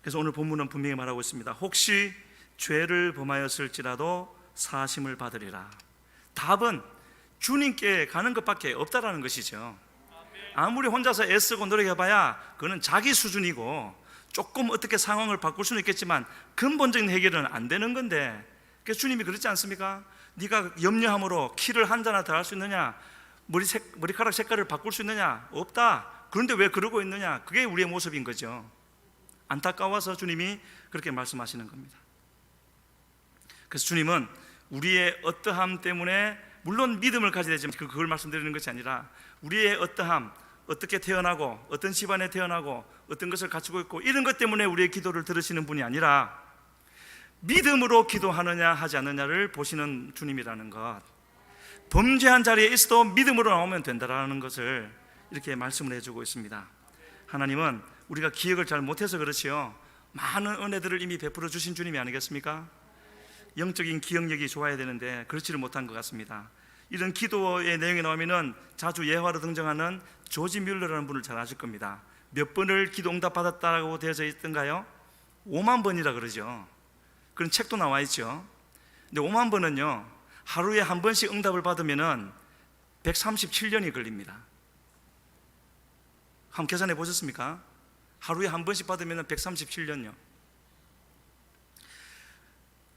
그래서 오늘 본문은 분명히 말하고 있습니다. 혹시 죄를 범하였을지라도 사하심을 받으리라. 답은 주님께 가는 것밖에 없다라는 것이죠. 아무리 혼자서 애쓰고 노력해봐야 그거는 자기 수준이고, 조금 어떻게 상황을 바꿀 수는 있겠지만 근본적인 해결은 안 되는 건데, 그래서 주님이 그렇지 않습니까? 네가 염려함으로 키를 한 자나 더 할 수 있느냐, 머리카락 색깔을 바꿀 수 있느냐? 없다. 그런데 왜 그러고 있느냐? 그게 우리의 모습인 거죠. 안타까워서 주님이 그렇게 말씀하시는 겁니다. 그래서 주님은 우리의 어떠함 때문에, 물론 믿음을 가져야 되지만 그걸 말씀드리는 것이 아니라, 우리의 어떠함, 어떻게 태어나고 어떤 집안에 태어나고 어떤 것을 갖추고 있고 이런 것 때문에 우리의 기도를 들으시는 분이 아니라, 믿음으로 기도하느냐 하지 않느냐를 보시는 주님이라는 것. 범죄한 자리에 있어도 믿음으로 나오면 된다라는 것을 이렇게 말씀을 해주고 있습니다. 하나님은 우리가 기억을 잘 못해서 그렇지요, 많은 은혜들을 이미 베풀어 주신 주님이 아니겠습니까? 영적인 기억력이 좋아야 되는데 그렇지를 못한 것 같습니다. 이런 기도의 내용이 나오면은 자주 예화로 등장하는 조지 뮬러라는 분을 잘 아실 겁니다. 몇 번을 기도 응답 받았다고 되어져 있던가요? 5만 번이라 그러죠. 그런 책도 나와 있죠. 근데 5만 번은요, 하루에 한 번씩 응답을 받으면은 137년이 걸립니다. 한번 계산해 보셨습니까? 하루에 한 번씩 받으면은 137년요.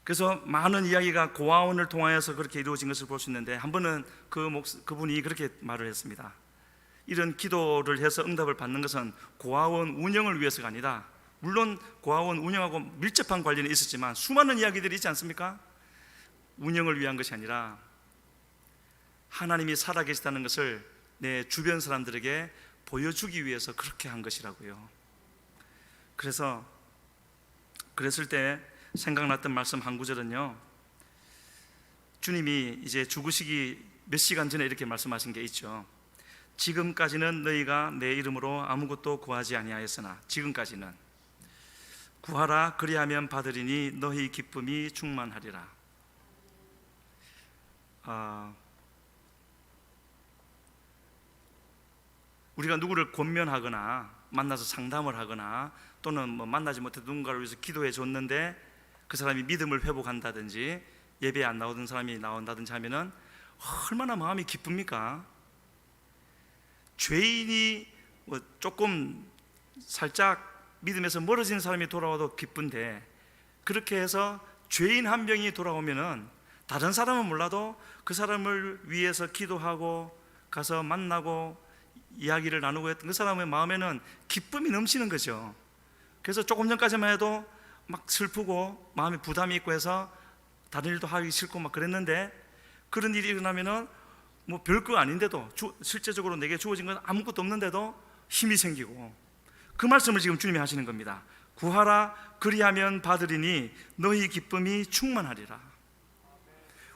그래서 많은 이야기가 고아원을 통하여서 그렇게 이루어진 것을 볼 수 있는데, 한 번은 그분이 그렇게 말을 했습니다. 이런 기도를 해서 응답을 받는 것은 고아원 운영을 위해서가 아니라, 물론 고아원 운영하고 밀접한 관련이 있었지만 수많은 이야기들이 있지 않습니까? 운영을 위한 것이 아니라 하나님이 살아계시다는 것을 내 주변 사람들에게 보여주기 위해서 그렇게 한 것이라고요. 그랬을 때 생각났던 말씀 한 구절은요, 주님이 이제 죽으시기 몇 시간 전에 이렇게 말씀하신 게 있죠. 지금까지는 너희가 내 이름으로 아무것도 구하지 아니하였으나, 지금까지는 구하라, 그리하면 받으리니 너희 기쁨이 충만하리라. 우리가 누구를 권면하거나 만나서 상담을 하거나, 또는 만나지 못해 누군가를 위해서 기도해 줬는데 그 사람이 믿음을 회복한다든지 예배에 안 나오던 사람이 나온다든지 하면은 얼마나 마음이 기쁩니까? 죄인이 조금 살짝 믿음에서 멀어진 사람이 돌아와도 기쁜데, 그렇게 해서 죄인 한 명이 돌아오면은 다른 사람은 몰라도 그 사람을 위해서 기도하고 가서 만나고 이야기를 나누고 했던 그 사람의 마음에는 기쁨이 넘치는 거죠. 그래서 조금 전까지만 해도 막 슬프고 마음에 부담이 있고 해서 다른 일도 하기 싫고 막 그랬는데, 그런 일이 일어나면은 별거 아닌데도, 실제적으로 내게 주어진 건 아무것도 없는데도 힘이 생기고, 그 말씀을 지금 주님이 하시는 겁니다. 구하라 그리하면 받으리니 너희 기쁨이 충만하리라.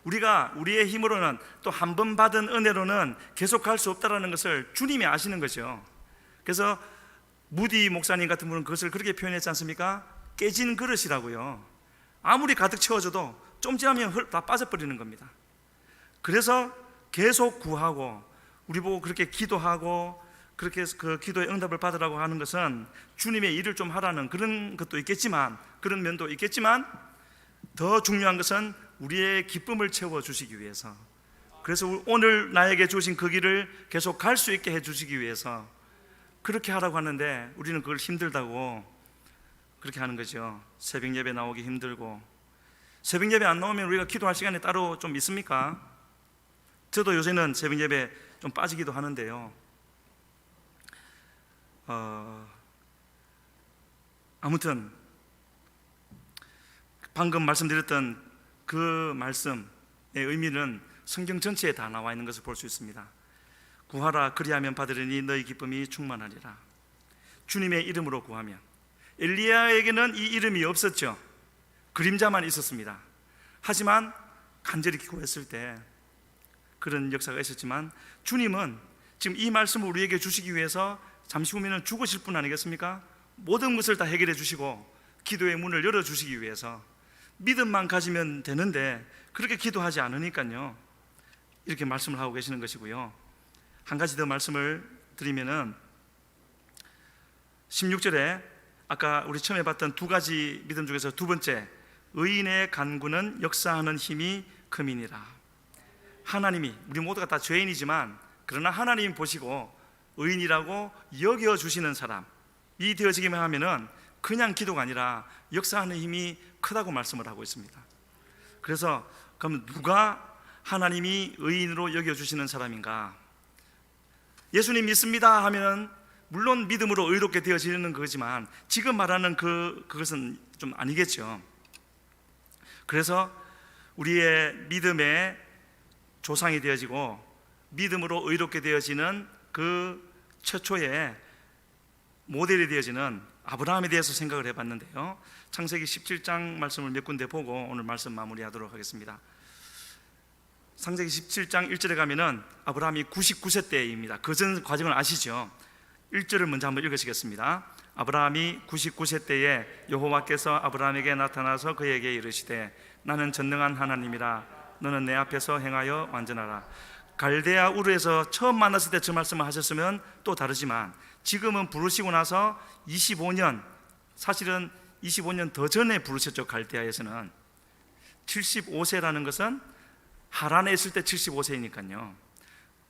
우리가 우리의 힘으로는 또 한 번 받은 은혜로는 계속 갈 수 없다는 것을 주님이 아시는 거죠. 그래서 무디 목사님 같은 분은 그것을 그렇게 표현했지 않습니까? 깨진 그릇이라고요. 아무리 가득 채워져도 좀 지나면 다 빠져버리는 겁니다. 그래서 계속 구하고 우리 보고 그렇게 기도하고 그렇게 해서 그 기도의 응답을 받으라고 하는 것은 주님의 일을 좀 하라는 그런 것도 있겠지만, 그런 면도 있겠지만, 더 중요한 것은 우리의 기쁨을 채워주시기 위해서, 그래서 오늘 나에게 주신 그 길을 계속 갈 수 있게 해주시기 위해서 그렇게 하라고 하는데, 우리는 그걸 힘들다고 그렇게 하는 거죠. 새벽 예배 나오기 힘들고. 새벽 예배 안 나오면 우리가 기도할 시간이 따로 좀 있습니까? 저도 요새는 새벽 예배 좀 빠지기도 하는데요. 아무튼 방금 말씀드렸던 그 말씀의 의미는 성경 전체에 다 나와 있는 것을 볼 수 있습니다. 구하라 그리하면 받으리니 너희 기쁨이 충만하리라. 주님의 이름으로 구하면. 엘리야에게는 이 이름이 없었죠. 그림자만 있었습니다. 하지만 간절히 기도했을 때 그런 역사가 있었지만, 주님은 지금 이 말씀을 우리에게 주시기 위해서 잠시 후면은 죽으실 분 아니겠습니까? 모든 것을 다 해결해 주시고 기도의 문을 열어주시기 위해서 믿음만 가지면 되는데 그렇게 기도하지 않으니까요, 이렇게 말씀을 하고 계시는 것이고요. 한 가지 더 말씀을 드리면은 16절에 아까 우리 처음에 봤던 두 가지 믿음 중에서 두 번째, 의인의 간구는 역사하는 힘이 큼이니라. 하나님이, 우리 모두가 다 죄인이지만 그러나 하나님이 보시고 의인이라고 여겨주시는 사람이 되어지기만 하면은 그냥 기도가 아니라 역사하는 힘이 크다고 말씀을 하고 있습니다. 그래서 그럼 누가 하나님이 의인으로 여겨주시는 사람인가? 예수님 믿습니다 하면 물론 믿음으로 의롭게 되어지는 거지만 지금 말하는 그것은 좀 아니겠죠. 그래서 우리의 믿음의 조상이 되어지고 믿음으로 의롭게 되어지는 그 최초의 모델이 되어지는 아브라함에 대해서 생각을 해봤는데요, 창세기 17장 말씀을 몇 군데 보고 오늘 말씀 마무리하도록 하겠습니다. 창세기 17장 1절에 가면은 아브라함이 99세 때입니다. 그 전 과정을 아시죠? 1절을 먼저 한번 읽으시겠습니다. 아브라함이 99세 때에 여호와께서 아브라함에게 나타나서 그에게 이르시되 나는 전능한 하나님이라. 너는 내 앞에서 행하여 완전하라. 갈대아 우르에서 처음 만났을 때 저 말씀을 하셨으면 또 다르지만 지금은 부르시고 나서 25년, 사실은 25년 더 전에 부르셨죠. 갈대아에서는 75세라는 것은 하란에 있을 때 75세이니까요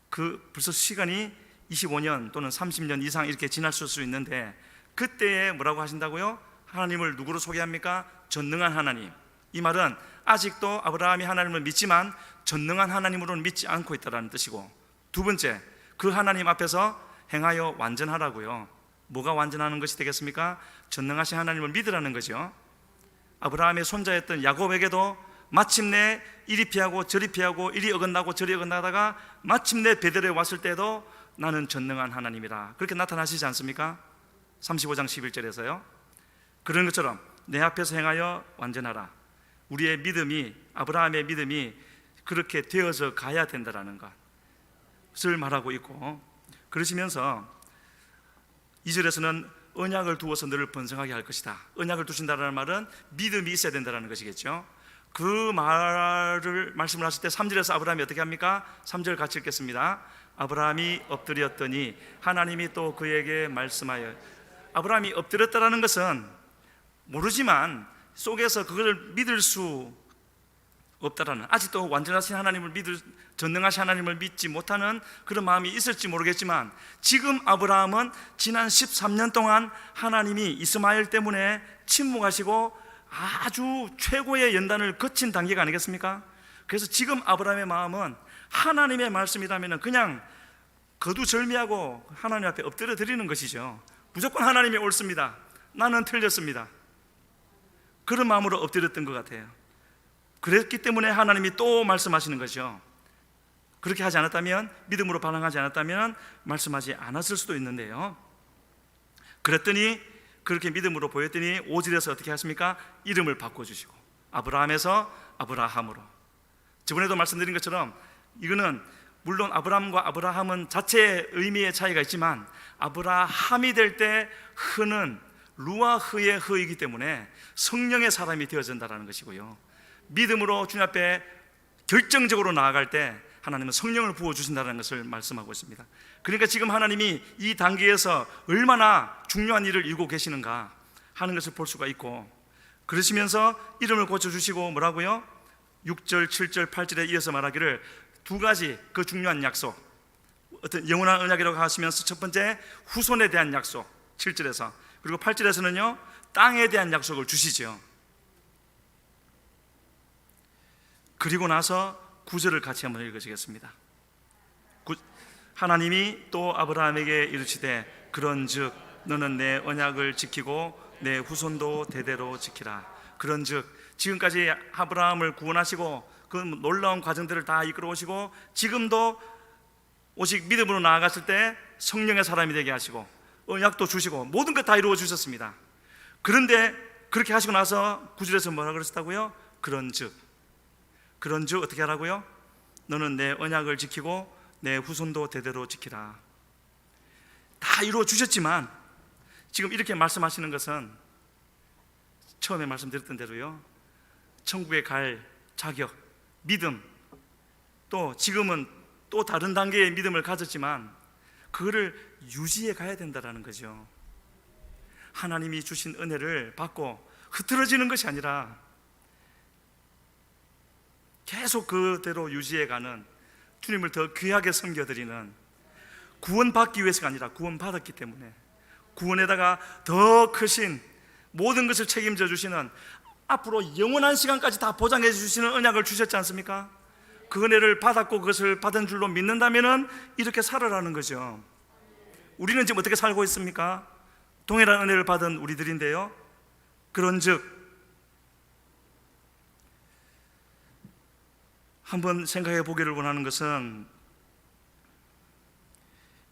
그 벌써 시간이 25년 또는 30년 이상 이렇게 지날 수 있는데, 그때에 뭐라고 하신다고요? 하나님을 누구로 소개합니까? 전능한 하나님. 이 말은 아직도 아브라함이 하나님을 믿지만 전능한 하나님으로는 믿지 않고 있다는 뜻이고, 두 번째, 그 하나님 앞에서 행하여 완전하라고요. 뭐가 완전하는 것이 되겠습니까? 전능하신 하나님을 믿으라는 거죠. 아브라함의 손자였던 야곱에게도 마침내 이리 피하고 저리 피하고 이리 어긋나고 저리 어긋나다가 마침내 베델에 왔을 때도 나는 전능한 하나님이라 그렇게 나타나시지 않습니까? 35장 11절에서요 그런 것처럼 내 앞에서 행하여 완전하라. 우리의 믿음이, 아브라함의 믿음이 그렇게 되어서 가야 된다는 것을 말하고 있고, 그러시면서 2절에서는 언약을 두어서 너를 번성하게 할 것이다. 언약을 두신다는 말은 믿음이 있어야 된다는 것이겠죠. 그 말씀을 하실 때 3절에서 아브라함이 어떻게 합니까? 3절 같이 읽겠습니다. 아브라함이 엎드렸더니 하나님이 또 그에게 말씀하여. 아브라함이 엎드렸다는 것은 모르지만 속에서 그걸 믿을 수 없다라는, 아직도 완전하신 하나님을 전능하신 하나님을 믿지 못하는 그런 마음이 있을지 모르겠지만, 지금 아브라함은 지난 13년 동안 하나님이 이스마엘 때문에 침묵하시고 아주 최고의 연단을 거친 단계가 아니겠습니까? 그래서 지금 아브라함의 마음은 하나님의 말씀이라면 그냥 거두절미하고 하나님 앞에 엎드려 드리는 것이죠. 무조건 하나님이 옳습니다, 나는 틀렸습니다, 그런 마음으로 엎드렸던 것 같아요. 그랬기 때문에 하나님이 또 말씀하시는 거죠. 그렇게 하지 않았다면, 믿음으로 반응하지 않았다면 말씀하지 않았을 수도 있는데요, 그랬더니 그렇게 믿음으로 보였더니 5절에서 어떻게 하십니까? 이름을 바꿔주시고 아브라함에서 아브라함으로. 저번에도 말씀드린 것처럼 이거는 물론 아브라함과 아브라함은 자체의 의미의 차이가 있지만 아브라함이 될 때 흐는 루아흐의 흐이기 때문에 성령의 사람이 되어진다는 것이고요, 믿음으로 주님 앞에 결정적으로 나아갈 때 하나님은 성령을 부어주신다는 것을 말씀하고 있습니다. 그러니까 지금 하나님이 이 단계에서 얼마나 중요한 일을 이루고 계시는가 하는 것을 볼 수가 있고, 그러시면서 이름을 고쳐주시고 뭐라고요? 6절, 7절, 8절에 이어서 말하기를 두 가지 그 중요한 약속, 어떤 영원한 언약이라고 하시면서 첫 번째 후손에 대한 약속 7절에서, 그리고 8절에서는요 땅에 대한 약속을 주시죠. 그리고 나서 9절을 같이 한번 읽어주겠습니다. 하나님이 또 아브라함에게 이르시되 그런즉 너는 내 언약을 지키고 내 후손도 대대로 지키라. 그런즉 지금까지 아브라함을 구원하시고 그 놀라운 과정들을 다 이끌어 오시고 지금도 오직 믿음으로 나아갔을 때 성령의 사람이 되게 하시고 언약도 주시고 모든 것 다 이루어 주셨습니다. 그런데 그렇게 하시고 나서 9절에서 뭐라 그러셨다고요? 그런즉 어떻게 하라고요? 너는 내 언약을 지키고 내 후손도 대대로 지키라. 다 이루어 주셨지만 지금 이렇게 말씀하시는 것은 처음에 말씀드렸던 대로요, 천국에 갈 자격, 믿음, 또 지금은 또 다른 단계의 믿음을 가졌지만 그거를 유지해 가야 된다는 거죠. 하나님이 주신 은혜를 받고 흐트러지는 것이 아니라 계속 그대로 유지해가는, 주님을 더 귀하게 섬겨드리는, 구원받기 위해서가 아니라 구원받았기 때문에 구원에다가 더 크신 모든 것을 책임져 주시는, 앞으로 영원한 시간까지 다 보장해 주시는 언약을 주셨지 않습니까? 그 은혜를 받았고 그것을 받은 줄로 믿는다면 이렇게 살아라는 거죠. 우리는 지금 어떻게 살고 있습니까? 동일한 은혜를 받은 우리들인데요, 그런즉 한번 생각해 보기를 원하는 것은,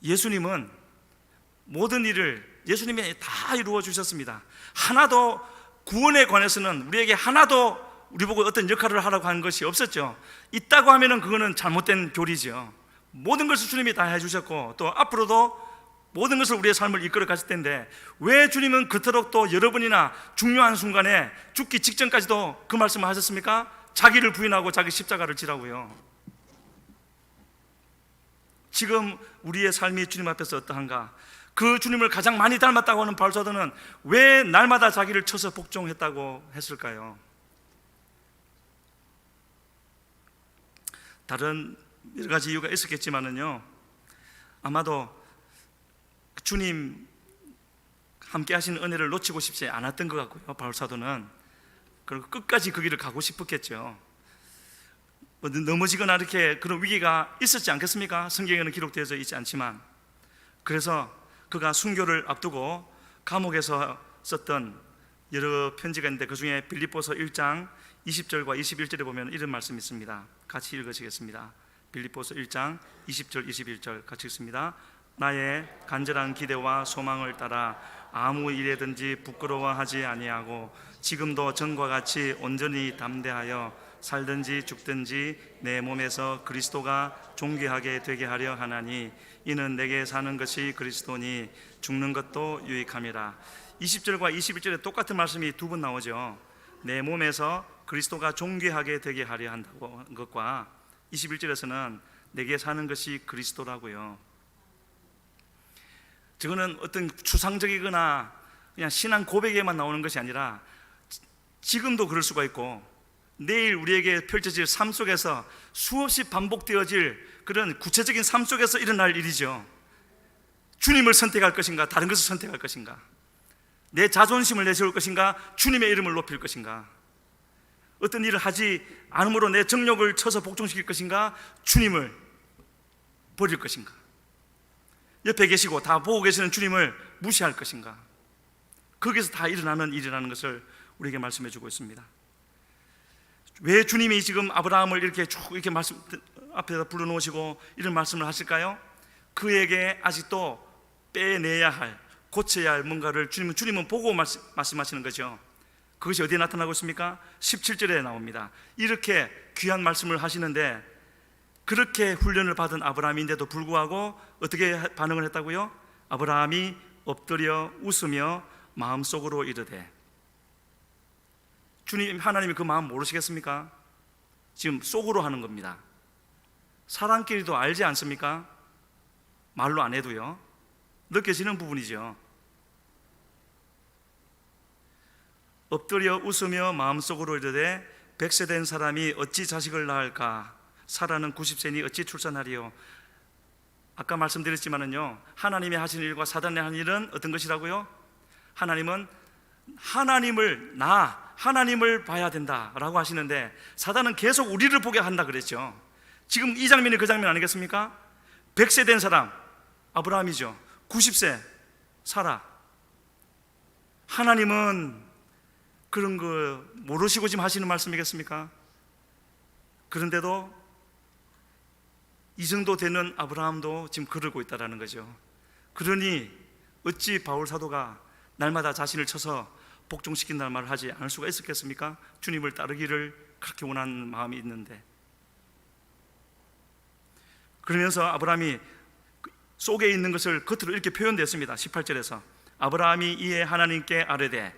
예수님은 모든 일을 예수님이 다 이루어 주셨습니다. 하나도 구원에 관해서는 우리에게 하나도 우리 보고 어떤 역할을 하라고 하는 것이 없었죠. 있다고 하면은 그거는 잘못된 교리죠. 모든 것을 주님이 다 해주셨고 또 앞으로도 모든 것을 우리의 삶을 이끌어 가실 텐데 왜 주님은 그토록 또 여러분이나 중요한 순간에 죽기 직전까지도 그 말씀을 하셨습니까? 자기를 부인하고 자기 십자가를 지라고요. 지금 우리의 삶이 주님 앞에서 어떠한가? 그 주님을 가장 많이 닮았다고 하는 바울사도는 왜 날마다 자기를 쳐서 복종했다고 했을까요? 다른 여러 가지 이유가 있었겠지만은요, 아마도 주님 함께 하시는 은혜를 놓치고 싶지 않았던 것 같고요, 바울사도는. 그리고 끝까지 그 길을 가고 싶었겠죠. 넘어지거나 이렇게 그런 위기가 있었지 않겠습니까? 성경에는 기록되어져 있지 않지만. 그래서 그가 순교를 앞두고 감옥에서 썼던 여러 편지가 있는데 그 중에 빌립보서 1장 20절과 21절에 보면 이런 말씀이 있습니다. 같이 읽으시겠습니다. 빌립보서 1장 20절 21절 같이 읽습니다. 나의 간절한 기대와 소망을 따라 아무 일에든지 부끄러워하지 아니하고 지금도 전과 같이 온전히 담대하여 살든지 죽든지 내 몸에서 그리스도가 존귀하게 되게 하려 하나니 이는 내게 사는 것이 그리스도니 죽는 것도 유익함이라. 20절과 21절에 똑같은 말씀이 두 번 나오죠. 내 몸에서 그리스도가 존귀하게 되게 하려 한다고 한 것과 21절에서는 내게 사는 것이 그리스도라고요. 저거는 어떤 추상적이거나 그냥 신앙 고백에만 나오는 것이 아니라 지금도 그럴 수가 있고 내일 우리에게 펼쳐질 삶 속에서 수없이 반복되어질 그런 구체적인 삶 속에서 일어날 일이죠. 주님을 선택할 것인가 다른 것을 선택할 것인가, 내 자존심을 내세울 것인가 주님의 이름을 높일 것인가, 어떤 일을 하지 않으므로 내 정욕을 쳐서 복종시킬 것인가 주님을 버릴 것인가, 옆에 계시고 다 보고 계시는 주님을 무시할 것인가, 거기서 다 일어나는 일이라는 것을 우리에게 말씀해 주고 있습니다. 왜 주님이 지금 아브라함을 이렇게 쭉 이렇게 말씀 앞에다 불러놓으시고 이런 말씀을 하실까요? 그에게 아직도 빼내야 할, 고쳐야 할 뭔가를 주님은 보고 말씀하시는 거죠. 그것이 어디에 나타나고 있습니까? 17절에 나옵니다. 이렇게 귀한 말씀을 하시는데 그렇게 훈련을 받은 아브라함인데도 불구하고 어떻게 반응을 했다고요? 아브라함이 엎드려 웃으며 마음속으로 이르되, 주님 하나님이 그 마음 모르시겠습니까? 지금 속으로 하는 겁니다. 사람끼리도 알지 않습니까? 말로 안 해도요, 느껴지는 부분이죠. 엎드려 웃으며 마음속으로 이르되, 100세 된 사람이 어찌 자식을 낳을까? 사라는 90세니 어찌 출산하리요? 아까 말씀드렸지만은요, 하나님이 하시는 일과 사단이 하는 일은 어떤 것이라고요? 하나님은 하나님을 봐야 된다라고 하시는데, 사단은 계속 우리를 보게 한다 그랬죠. 지금 이 장면이 그 장면 아니겠습니까? 100세 된 사람 아브라함이죠. 90세 사라. 하나님은 그런 거 모르시고 지금 하시는 말씀이겠습니까? 그런데도 이 정도 되는 아브라함도 지금 그러고 있다는 거죠. 그러니 어찌 바울 사도가 날마다 자신을 쳐서 복종시킨다는 말을 하지 않을 수가 있었겠습니까? 주님을 따르기를 그렇게 원하는 마음이 있는데. 그러면서 아브라함이 속에 있는 것을 겉으로 이렇게 표현됐습니다. 18절에서 아브라함이 이에 하나님께 아뢰되,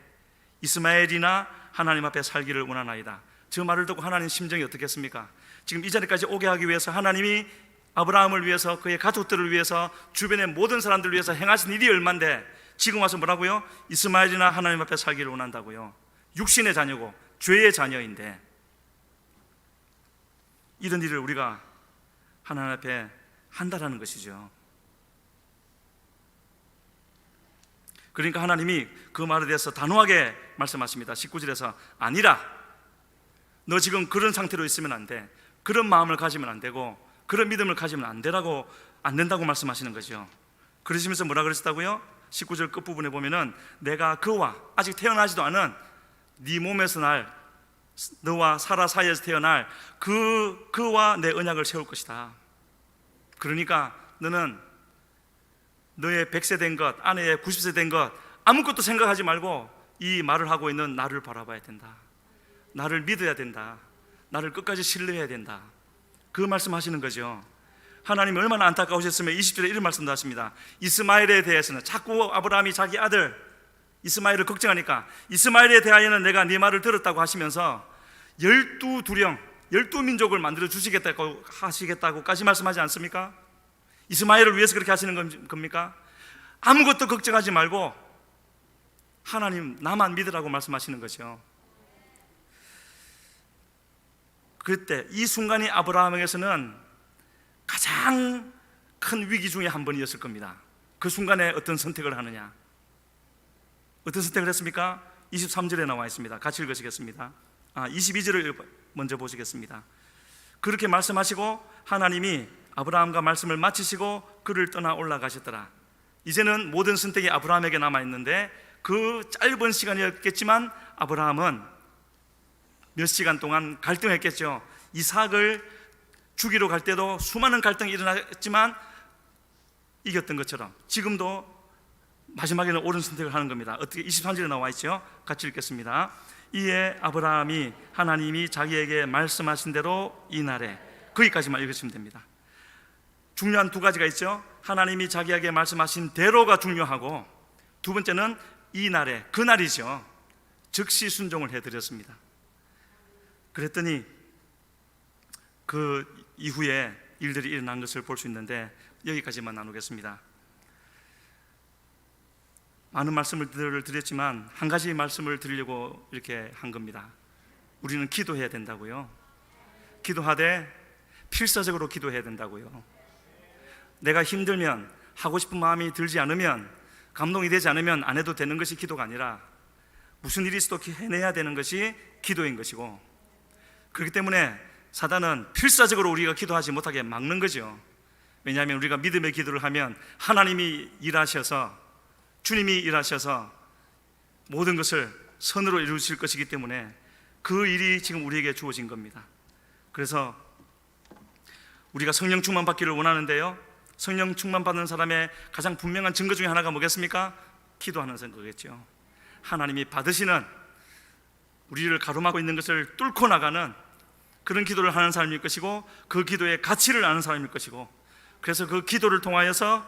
이스마엘이나 하나님 앞에 살기를 원하나이다. 저 말을 듣고 하나님 심정이 어떻겠습니까? 지금 이 자리까지 오게 하기 위해서 하나님이 아브라함을 위해서, 그의 가족들을 위해서, 주변의 모든 사람들을 위해서 행하신 일이 얼만데 지금 와서 뭐라고요? 이스마엘이나 하나님 앞에 살기를 원한다고요. 육신의 자녀고 죄의 자녀인데, 이런 일을 우리가 하나님 앞에 한다라는 것이죠. 그러니까 하나님이 그 말에 대해서 단호하게 말씀하십니다. 19절에서 아니라, 너 지금 그런 상태로 있으면 안 돼, 그런 마음을 가지면 안 되고 그런 믿음을 가지면 안 된다고 말씀하시는 거죠. 그러시면서 뭐라 그러셨다고요? 19절 끝부분에 보면은 내가 그와, 아직 태어나지도 않은 네 몸에서 날, 너와 사라 사이에서 태어날 그와 내 언약을 세울 것이다. 그러니까 너는 너의 100세 된 것, 아내의 90세 된 것 아무것도 생각하지 말고 이 말을 하고 있는 나를 바라봐야 된다. 나를 믿어야 된다. 나를 끝까지 신뢰해야 된다. 그 말씀하시는 거죠. 하나님이 얼마나 안타까우셨으면 20절에 이런 말씀도 하십니다. 이스마엘에 대해서는, 자꾸 아브라함이 자기 아들 이스마엘을 걱정하니까 이스마엘에 대하여는 내가 네 말을 들었다고 하시면서 12두령 12민족을 만들어 주시겠다고 하시겠다고까지 말씀하지 않습니까? 이스마엘을 위해서 그렇게 하시는 겁니까? 아무것도 걱정하지 말고 하나님 나만 믿으라고 말씀하시는 거죠. 그때 이 순간이 아브라함에게서는 가장 큰 위기 중에 한 번이었을 겁니다. 그 순간에 어떤 선택을 하느냐, 어떤 선택을 했습니까? 23절에 나와 있습니다. 같이 읽으시겠습니다. 22절을 먼저 보시겠습니다. 그렇게 말씀하시고 하나님이 아브라함과 말씀을 마치시고 그를 떠나 올라가셨더라. 이제는 모든 선택이 아브라함에게 남아있는데, 그 짧은 시간이었겠지만 아브라함은 몇 시간 동안 갈등했겠죠. 이삭을 죽이러 갈 때도 수많은 갈등이 일어났지만 이겼던 것처럼 지금도 마지막에는 옳은 선택을 하는 겁니다. 어떻게? 23절에 나와 있죠. 같이 읽겠습니다. 이에 아브라함이 하나님이 자기에게 말씀하신 대로 이날에, 거기까지만 읽으시면 됩니다. 중요한 두 가지가 있죠. 하나님이 자기에게 말씀하신 대로가 중요하고, 두 번째는 이날에, 그날이죠. 즉시 순종을 해드렸습니다. 그랬더니 그 이후에 일들이 일어난 것을 볼 수 있는데 여기까지만 나누겠습니다. 많은 말씀을 드렸지만 한 가지 말씀을 드리려고 이렇게 한 겁니다. 우리는 기도해야 된다고요. 기도하되 필사적으로 기도해야 된다고요. 내가 힘들면, 하고 싶은 마음이 들지 않으면, 감동이 되지 않으면 안 해도 되는 것이 기도가 아니라 무슨 일이 있어도 해내야 되는 것이 기도인 것이고, 그렇기 때문에 사단은 필사적으로 우리가 기도하지 못하게 막는 거죠. 왜냐하면 우리가 믿음의 기도를 하면 하나님이 일하셔서, 주님이 일하셔서 모든 것을 선으로 이루실 것이기 때문에 그 일이 지금 우리에게 주어진 겁니다. 그래서 우리가 성령 충만 받기를 원하는데요, 성령 충만 받는 사람의 가장 분명한 증거 중에 하나가 뭐겠습니까? 기도하는 선거겠죠. 하나님이 받으시는, 우리를 가로막고 있는 것을 뚫고 나가는 그런 기도를 하는 사람일 것이고, 그 기도의 가치를 아는 사람일 것이고, 그래서 그 기도를 통하여서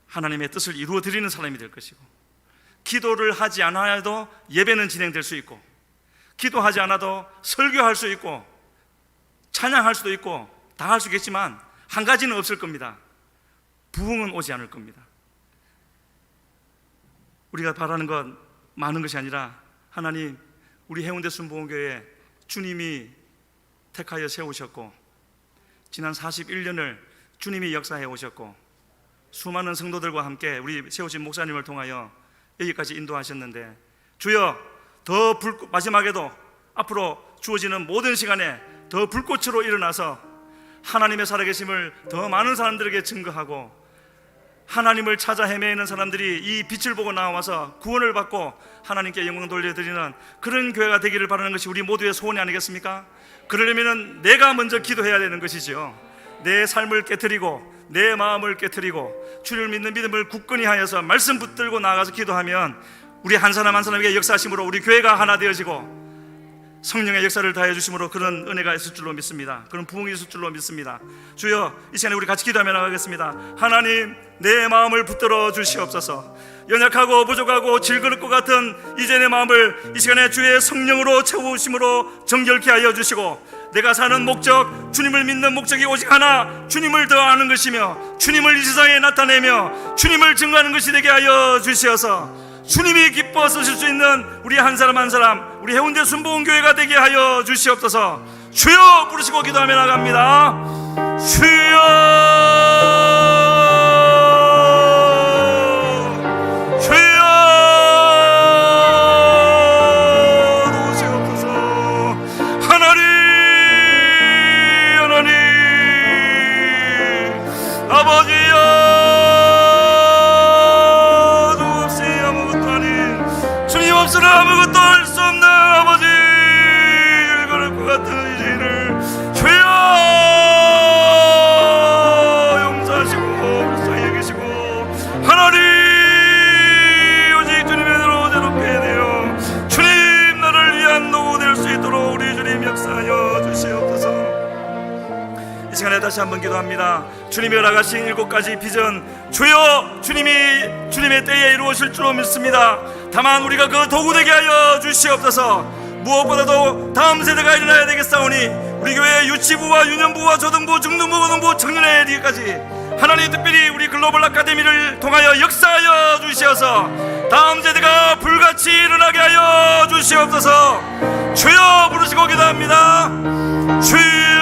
하나님의 뜻을 이루어 드리는 사람이 될 것이고, 기도를 하지 않아도 예배는 진행될 수 있고, 기도하지 않아도 설교할 수 있고, 찬양할 수도 있고, 다 할 수 있겠지만 한 가지는 없을 겁니다. 부흥은 오지 않을 겁니다. 우리가 바라는 건 많은 것이 아니라, 하나님, 우리 해운대 순복음교회 주님이 택하여 세우셨고, 지난 41년을 주님이 역사해 오셨고, 수많은 성도들과 함께 우리 세우신 목사님을 통하여 여기까지 인도하셨는데, 주여, 더 마지막에도 앞으로 주어지는 모든 시간에 더 불꽃으로 일어나서 하나님의 살아계심을 더 많은 사람들에게 증거하고, 하나님을 찾아 헤매는 사람들이 이 빛을 보고 나와서 구원을 받고 하나님께 영광 돌려드리는 그런 교회가 되기를 바라는 것이 우리 모두의 소원이 아니겠습니까? 그러려면 내가 먼저 기도해야 되는 것이죠. 내 삶을 깨트리고 내 마음을 깨트리고 주를 믿는 믿음을 굳건히 하여서 말씀 붙들고 나아가서 기도하면 우리 한 사람 한 사람에게 역사하심으로 우리 교회가 하나 되어지고 성령의 역사를 다해 주심으로 그런 은혜가 있을 줄로 믿습니다. 그런 부흥이 있을 줄로 믿습니다. 주여, 이 시간에 우리 같이 기도하며 나가겠습니다. 하나님, 내 마음을 붙들어 주시옵소서. 연약하고 부족하고 질그릇 것 같은 이제 내 마음을 이 시간에 주의 성령으로 채우심으로 정결케 하여 주시고, 내가 사는 목적, 주님을 믿는 목적이 오직 하나, 주님을 더 아는 것이며 주님을 이 세상에 나타내며 주님을 증거하는 것이 되게 하여 주시어서 주님이 기뻐 쓰실 수 있는 우리 한 사람 한 사람, 우리 해운대 순복음교회가 되게 하여 주시옵소서. 주여 부르시고 기도하며 나갑니다. 주여, 주여 도우시옵소서. 하나님, 하나님, 아버지여, 없으나 아무것도 할 수 없는 아버지, 일그릇 것 같은 이 죄를 주여 용서하시고 불쌍히 여기시고, 하나님, 오직 주님의 대로 새롭게 되어 주님 나를 위한 노고 될 수 있도록 우리 주님 역사하여 주시옵소서. 이 시간에 다시 한번 기도합니다. 주님이 허락하신 7가지 비전, 주여, 주님이 주님의 때에 이루어질 줄로 믿습니다. 다만 우리가 그 도구 되게 하여 주시옵소서. 무엇보다도 다음 세대가 일어나야 되겠사오니 우리 교회 유치부와 유년부와 초등부, 중등부, 고등부, 청년회 리까지 하나님, 특별히 우리 글로벌 아카데미를 통하여 역사하여 주시어서 다음 세대가 불같이 일어나게 하여 주시옵소서. 주여 부르시고 기도합니다. 주여.